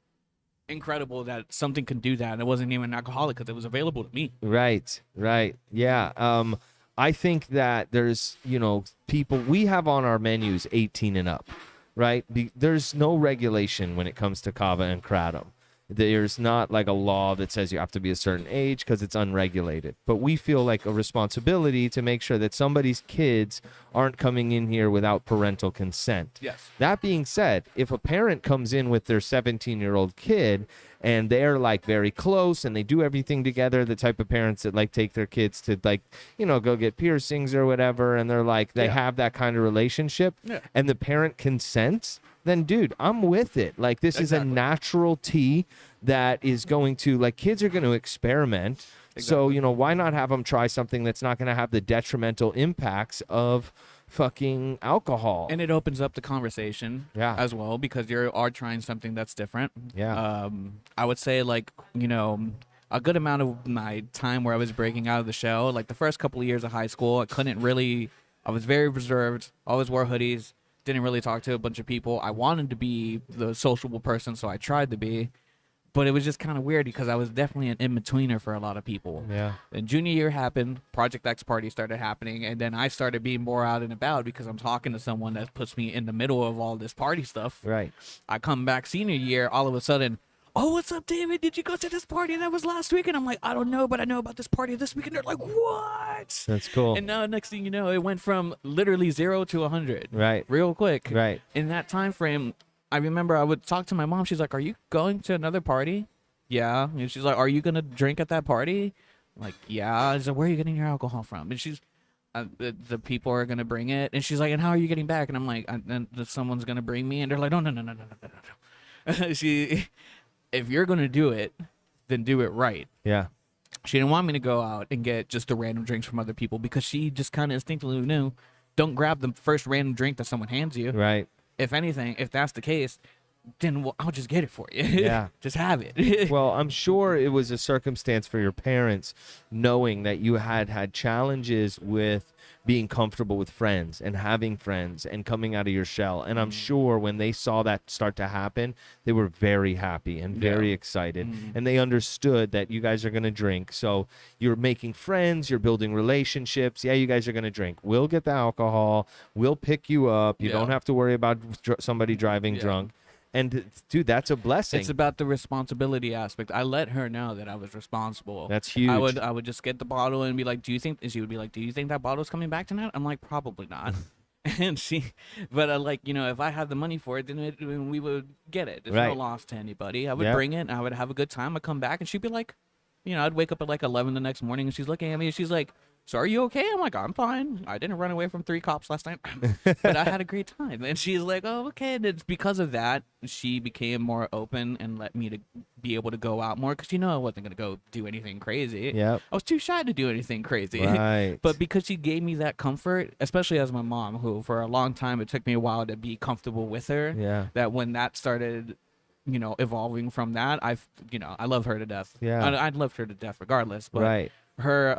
S2: incredible that something could do that, and it wasn't even alcoholic because it was available to me.
S1: Right. Right. Yeah. I think that there's, people we have on our menus 18 and up, right? There's no regulation when it comes to kava and kratom. There's not like a law that says you have to be a certain age because it's unregulated. But we feel like a responsibility to make sure that somebody's kids aren't coming in here without parental consent.
S2: Yes.
S1: That being said, if a parent comes in with their 17-year-old kid and they're like very close and they do everything together, the type of parents that like take their kids to like, go get piercings or whatever, and they're like, they have that kind of relationship, and the parent consents, then dude, I'm with it. Like, this is a natural tea that is going to, like, kids are going to experiment. So, why not have them try something that's not going to have the detrimental impacts of fucking alcohol?
S2: And it opens up the conversation as well, because you are trying something that's different.
S1: Yeah.
S2: I would say, like, a good amount of my time where I was breaking out of the shell, like the first couple of years of high school, I was very reserved, always wore hoodies, didn't really talk to a bunch of people. I wanted to be the sociable person, so I tried to be. But it was just kind of weird because I was definitely an in-betweener for a lot of people.
S1: Yeah.
S2: Then junior year happened, Project X party started happening, and then I started being more out and about because I'm talking to someone that puts me in the middle of all this party stuff.
S1: Right.
S2: I come back senior year, all of a sudden, oh, what's up, David? Did you go to this party that was last week? And I'm like, I don't know, but I know about this party this week. And they're like, what?
S1: That's cool.
S2: And now, next thing you know, it went from literally 0 to 100.
S1: Right.
S2: Real quick.
S1: Right.
S2: In that time frame, I remember I would talk to my mom. She's like, are you going to another party? Yeah. And she's like, are you going to drink at that party? I'm like, yeah. I said, where are you getting your alcohol from? And she's, the people are going to bring it. And she's like, and how are you getting back? And I'm like, and someone's going to bring me. And they're like, no. If you're going to do it, then do it right.
S1: Yeah.
S2: She didn't want me to go out and get just the random drinks from other people because she just kind of instinctively knew, don't grab the first random drink that someone hands you.
S1: Right.
S2: If anything, if that's the case, then I'll just get it for you.
S1: Yeah.
S2: Just have it.
S1: Well, I'm sure it was a circumstance for your parents knowing that you had challenges with being comfortable with friends and having friends and coming out of your shell. And I'm sure when they saw that start to happen, they were very happy and very excited. And they understood that you guys are going to drink. So you're making friends, you're building relationships. Yeah, you guys are going to drink. We'll get the alcohol. We'll pick you up. You don't have to worry about somebody driving drunk. And dude, that's a blessing.
S2: It's about the responsibility aspect. I let her know that I was responsible.
S1: That's huge.
S2: I would just get the bottle and be like, "Do you think?" And she would be like, "Do you think that bottle's coming back tonight?" I'm like, "Probably not." And but like, if I had the money for it, then we would get it. There's no loss to anybody. I would bring it, and I would have a good time. I'd come back, and she'd be like, I'd wake up at like 11 the next morning, and she's looking at me, and she's like, so are you okay? I'm like, I'm fine. I didn't run away from 3 cops last night, but I had a great time. And she's like, oh, okay. And it's because of that, she became more open and let me to be able to go out more because, I wasn't going to go do anything crazy.
S1: Yep.
S2: I was too shy to do anything crazy.
S1: Right.
S2: But because she gave me that comfort, especially as my mom, who for a long time, it took me a while to be comfortable with her.
S1: Yeah.
S2: That when that started, evolving from that, I love her to death.
S1: Yeah.
S2: I'd loved her to death regardless. But
S1: right.
S2: Her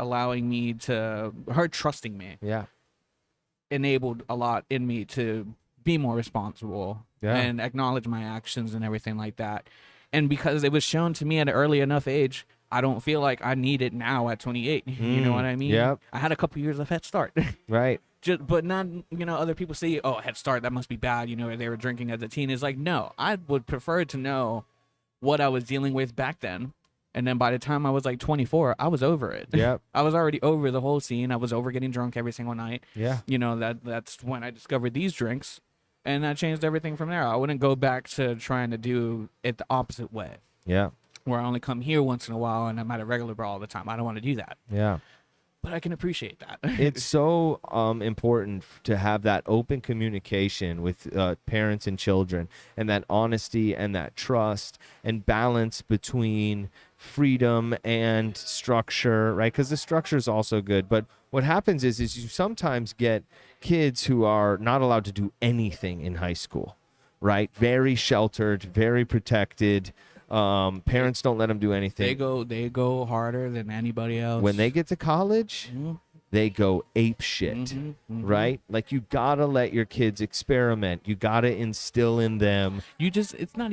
S2: trusting me enabled a lot in me to be more responsible and acknowledge my actions and everything like that. And because it was shown to me at an early enough age, I don't feel like I need it now at 28. You know what I mean?
S1: Yep.
S2: I had a couple years of head start.
S1: Right.
S2: But not, other people say, oh, head start, that must be bad. They were drinking as a teen. It's like, no, I would prefer to know what I was dealing with back then. And then by the time I was like 24, I was over it.
S1: Yep.
S2: I was already over the whole scene. I was over getting drunk every single night.
S1: Yeah.
S2: That's when I discovered these drinks. And that changed everything from there. I wouldn't go back to trying to do it the opposite way.
S1: Yeah.
S2: Where I only come here once in a while and I'm at a regular bar all the time. I don't want to do that.
S1: Yeah.
S2: but I can appreciate that.
S1: It's so important to have that open communication with parents and children, and that honesty and that trust and balance between freedom and structure, right? Because the structure is also good. But what happens is you sometimes get kids who are not allowed to do anything in high school, right? Very sheltered, very protected. Parents don't let them do anything.
S2: They go harder than anybody else.
S1: When they get to college, they go ape shit, right? Like, you gotta let your kids experiment. You gotta instill in them.
S2: You don't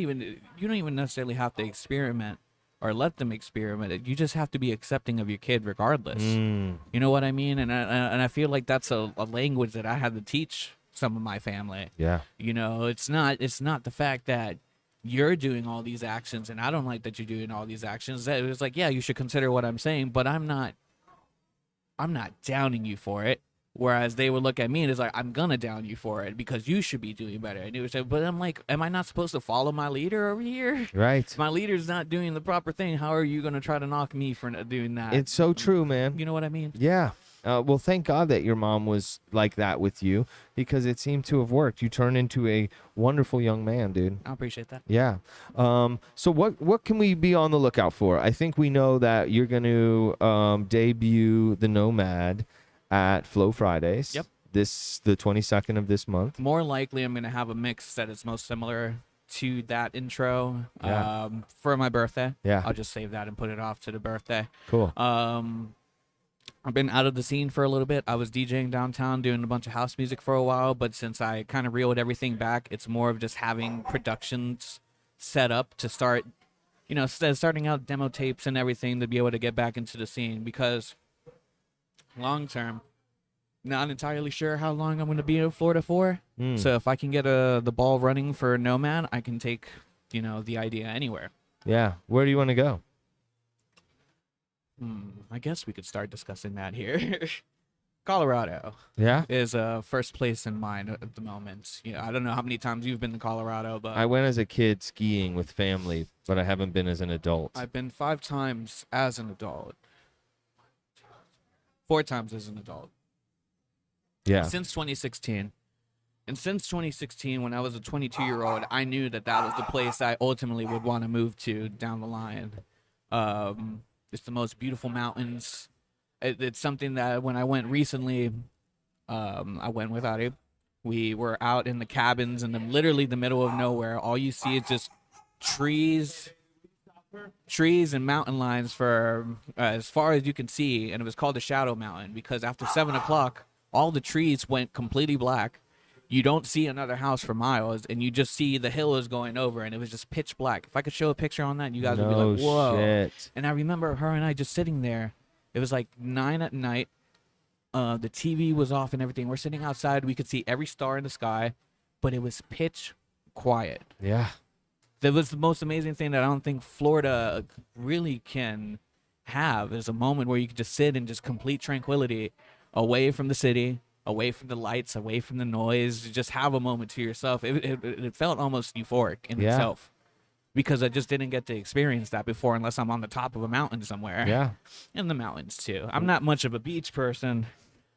S2: even necessarily have to experiment or let them experiment. You just have to be accepting of your kid regardless. You know what I mean? And I feel like that's a language that I had to teach some of my family.
S1: Yeah.
S2: You know, it's not the fact that you're doing all these actions and I don't like that you're doing all these actions. It was like, yeah, you should consider what I'm saying, but I'm not downing you for it. Whereas they would look at me and it's like, I'm gonna down you for it because you should be doing better. And it was, but I'm like, am I not supposed to follow my leader over here?
S1: Right.
S2: My leader's not doing the proper thing. How are you gonna try to knock me for not doing that?
S1: It's so true, man.
S2: You know what I mean?
S1: Yeah. Well, thank God that your mom was like that with you, because it seemed to have worked. You turned into a wonderful young man, dude.
S2: I appreciate that.
S1: Yeah. So what can we be on the lookout for? I think we know that you're going to debut the N.O.M.A.D at Flow Fridays.
S2: Yep.
S1: The 22nd of this month.
S2: More likely, I'm gonna have a mix that is most similar to that intro.
S1: Yeah.
S2: For my birthday.
S1: Yeah.
S2: I'll just save that and put it off to the birthday.
S1: Cool.
S2: I've been out of the scene for a little bit. I was DJing downtown doing a bunch of house music for a while, but since I kind of reeled everything back, it's more of just having productions set up to start, starting out demo tapes and everything to be able to get back into the scene, because long term, not entirely sure how long I'm going to be in Florida for. So if I can get the ball running for N.O.M.A.D, I can take, the idea anywhere.
S1: Yeah. Where do you want to go?
S2: I guess we could start discussing that here. Colorado
S1: Yeah.
S2: is first place in mind at the moment. I don't know how many times you've been to Colorado, but
S1: I went as a kid skiing with family, but I haven't been as an adult.
S2: I've been 5 times as an adult. 4 times as an adult.
S1: Yeah.
S2: Since 2016. And since 2016, when I was a 22-year-old, I knew that was the place I ultimately would want to move to down the line. It's the most beautiful mountains. It's something that when I went recently, I went with Ari. We were out in the cabins in literally the middle of nowhere. All you see is just trees and mountain lines for as far as you can see. And it was called the Shadow Mountain because after 7 o'clock, all the trees went completely black. You don't see another house for miles, and you just see the hill is going over, and it was just pitch black. If I could show a picture on that, you guys would be like, whoa.
S1: Shit.
S2: And I remember her and I just sitting there. It was like 9 at night. The TV was off and everything. We're sitting outside. We could see every star in the sky, but it was pitch quiet.
S1: Yeah.
S2: That was the most amazing thing that I don't think Florida really can have, is a moment where you can just sit in just complete tranquility, away from the city, away from the lights, away from the noise, just have a moment to yourself. It felt almost euphoric in itself, because I just didn't get to experience that before unless I'm on the top of a mountain somewhere.
S1: Yeah.
S2: In the mountains too. I'm not much of a beach person,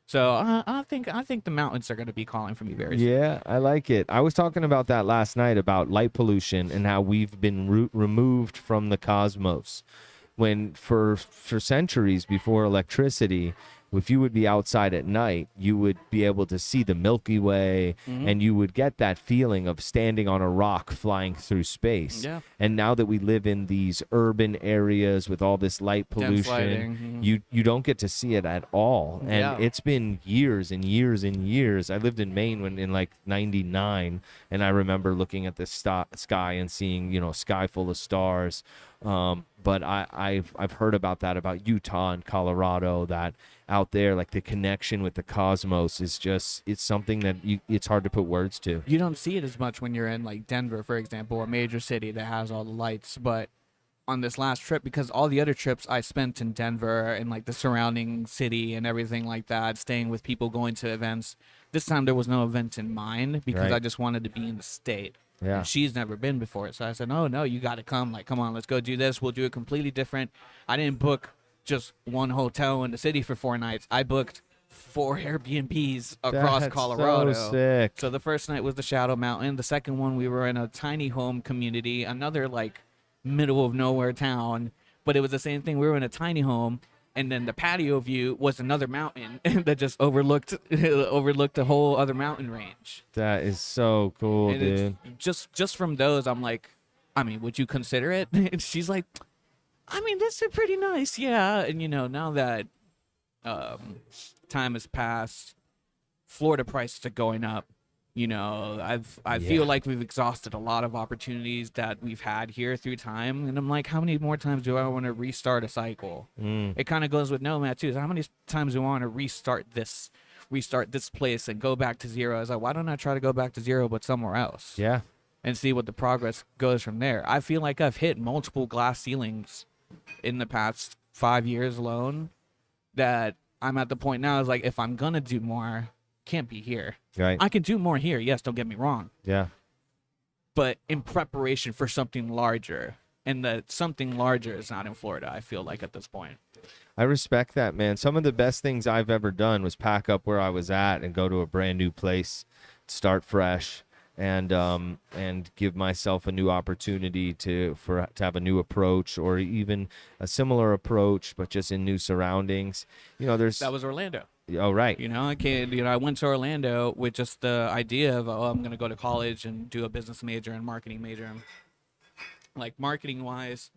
S2: so I think the mountains are going to be calling for me very soon.
S1: Yeah, I like it. I was talking about that last night about light pollution and how we've been removed from the cosmos. When for centuries before electricity, if you would be outside at night, you would be able to see the Milky Way, and you would get that feeling of standing on a rock flying through space.
S2: Yeah.
S1: And now that we live in these urban areas with all this light pollution, you don't get to see it at all. And it's been years and years and years. I lived in Maine in like 99, and I remember looking at the sky and seeing, a sky full of stars. But I've heard about that, about Utah and Colorado, that out there, like the connection with the cosmos is just, it's something that it's hard to put words to.
S2: You don't see it as much when you're in like Denver, for example, a major city that has all the lights. But on this last trip, because all the other trips I spent in Denver and like the surrounding city and everything like that, staying with people, going to events, this time there was no event in mind because I just wanted to be in the state.
S1: Yeah.
S2: And she's never been before. So I said, oh, no, you got to come. Like, come on, let's go do this. We'll do it completely different. I didn't book just one hotel in the city for 4 nights. I booked 4 Airbnbs across
S1: That's
S2: Colorado.
S1: so sick.
S2: So the first night was the Shadow Mountain. The second one, we were in a tiny home community, another like middle of nowhere town, but it was the same thing. We were in a tiny home, and then the patio view was another mountain that just overlooked the whole other mountain range.
S1: That is so cool,
S2: And
S1: dude.
S2: it's just from those, I'm like, I mean, would you consider it? And she's like, I mean, this is pretty nice, yeah. And now that time has passed, Florida prices are going up. I feel like we've exhausted a lot of opportunities that we've had here through time, and I'm like, how many more times do I want to restart a cycle? It kind of goes with Nomad too. So how many times do I want to restart this place and go back to zero? I was like, why don't I try to go back to zero but somewhere else?
S1: Yeah.
S2: And see what the progress goes from there. I feel like I've hit multiple glass ceilings in the past 5 years alone, that I'm at the point now is like, if I'm gonna do more, can't be here.
S1: Right.
S2: I can do more here, yes, don't get me wrong,
S1: Yeah.
S2: but in preparation for something larger, and that something larger is not in Florida, I feel like, at this point.
S1: I respect that, man. Some of the best things I've ever done was pack up where I was at and go to a brand new place, start fresh, and give myself a new opportunity to have a new approach, or even a similar approach, but just in new surroundings.
S2: That was Orlando.
S1: Oh, right.
S2: I went to Orlando with just the idea of, I'm going to go to college and do a business major and marketing major. Like, marketing wise,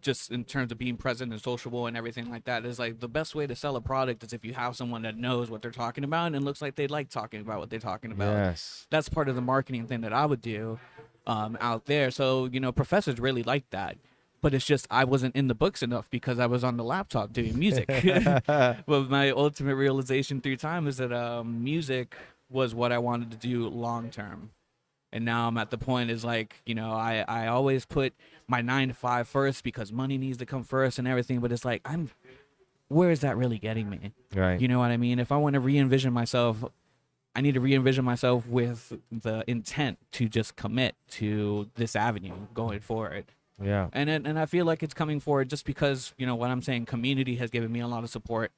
S2: just in terms of being present and sociable and everything like that, is like the best way to sell a product is if you have someone that knows what they're talking about and looks like they like talking about what they're talking about.
S1: Yes.
S2: That's part of the marketing thing that I would do out there. So, professors really liked that. But it's just I wasn't in the books enough because I was on the laptop doing music. But my ultimate realization through time is that music was what I wanted to do long term. And now I'm at the point is like, I always put my 9 to 5 first because money needs to come first and everything. But it's like, where is that really getting me?
S1: Right.
S2: You know what I mean? If I want to re-envision myself, I need to re-envision myself with the intent to just commit to this avenue going forward.
S1: Yeah.
S2: And I feel like it's coming forward just because, what I'm saying, community has given me a lot of support.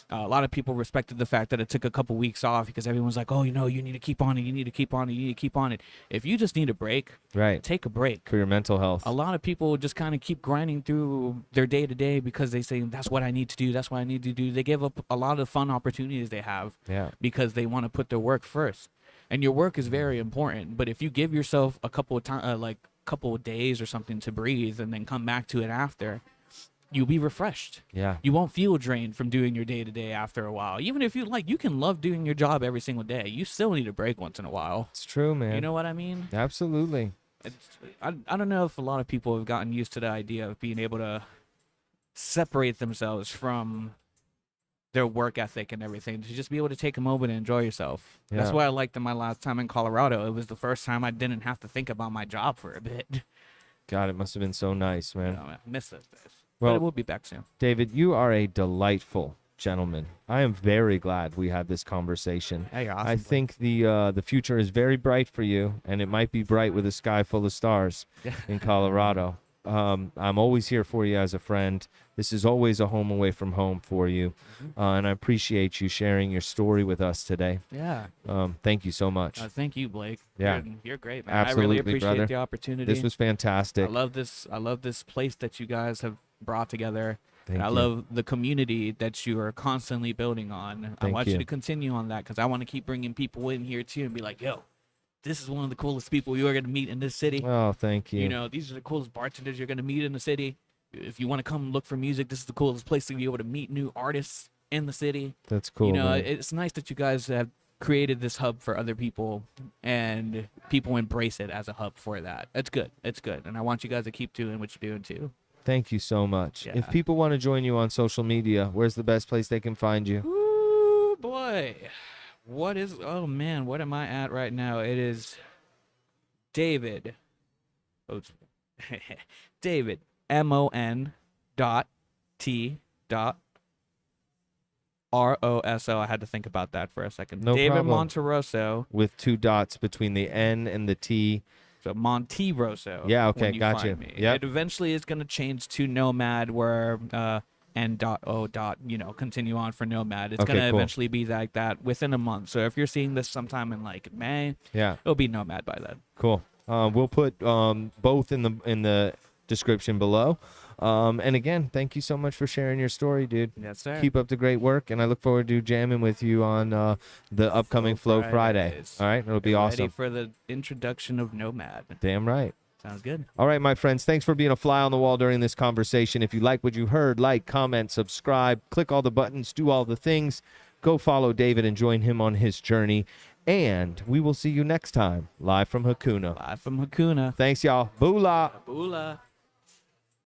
S2: A lot of people respected the fact that it took a couple weeks off because everyone's like, oh, you need to keep on it. You need to keep on it. You need to keep on it. If you just need a break,
S1: Right.
S2: take a break.
S1: For your mental health.
S2: A lot of people just kind of keep grinding through their day to day because they say, that's what I need to do. That's what I need to do. They give up a lot of fun opportunities they have because they want to put their work first. And your work is very important. But if you give yourself a couple of time, couple of days or something to breathe and then come back to it after, you'll be refreshed.
S1: Yeah.
S2: You won't feel drained from doing your day to day after a while. Even if you can love doing your job every single day, you still need a break once in a while.
S1: It's true, man.
S2: You know what I mean?
S1: Absolutely.
S2: I don't know if a lot of people have gotten used to the idea of being able to separate themselves from their work ethic and everything, to just be able to take a moment and enjoy yourself.
S1: Yeah.
S2: That's what I liked in my last time in Colorado. It was the first time I didn't have to think about my job for a bit.
S1: God, it must have been so nice, man.
S2: I miss those days.
S1: Well,
S2: But it will be back soon.
S1: David, you are a delightful gentleman. I am very glad we had this conversation.
S2: Hey, awesome.
S1: I think the future is very bright for you, and it might be bright with a sky full of stars in Colorado. I'm always here for you as a friend. This is always a home away from home for you, and I appreciate you sharing your story with us today.
S2: Yeah.
S1: Thank you so much.
S2: Thank you, Blake.
S1: Yeah.
S2: You're great, man.
S1: Absolutely,
S2: I really appreciate
S1: brother.
S2: the opportunity.
S1: This was fantastic.
S2: I love this place that you guys have brought together.
S1: Thank
S2: And I
S1: you.
S2: love the community that you are constantly building on. I
S1: Thank
S2: want you
S1: you.
S2: to continue on that because I want to keep bringing people in here too and be like, yo, this is one of the coolest people you're going to meet in this city.
S1: Oh, thank you.
S2: These are the coolest bartenders you're going to meet in the city. If you want to come look for music, this is the coolest place to be able to meet new artists in the city.
S1: That's cool. man.
S2: It's nice that you guys have created this hub for other people and people embrace it as a hub for that. It's good. It's good. And I want you guys to keep doing what you're doing too.
S1: Thank you so much.
S2: Yeah.
S1: If people want to join you on social media, where's the best place they can find you?
S2: Ooh, boy. What am I at right now? It is David. David, MON dot T dot ROSO. I had to think about that for a second.
S1: No
S2: David
S1: problem.
S2: Monterroso.
S1: With 2 dots between the N and the T
S2: So Monterroso.
S1: Yeah, okay,
S2: when you
S1: got
S2: find
S1: you.
S2: me.
S1: Yep.
S2: It eventually is going to change to Nomad, where N.O. Continue on for Nomad. It's
S1: Okay,
S2: going to
S1: cool.
S2: eventually be like that within a month. So if you're seeing this sometime in like May,
S1: Yeah.
S2: it'll be Nomad by then.
S1: Cool. We'll put both in the description below. And again, thank you so much for sharing your story, dude.
S2: Yes, sir.
S1: Keep up the great work, and I look forward to jamming with you on the upcoming Flow Friday.
S2: Fridays.
S1: All right, it'll be
S2: Get
S1: awesome.
S2: Ready for the introduction of Nomad.
S1: Damn right.
S2: Sounds good.
S1: All right, my friends, thanks for being a fly on the wall during this conversation. If you like what you heard, like, comment, subscribe, click all the buttons, do all the things. Go follow David and join him on his journey. And we will see you next time, live from Hakuna.
S2: Live from Hakuna.
S1: Thanks, y'all. Boola.
S2: Bula.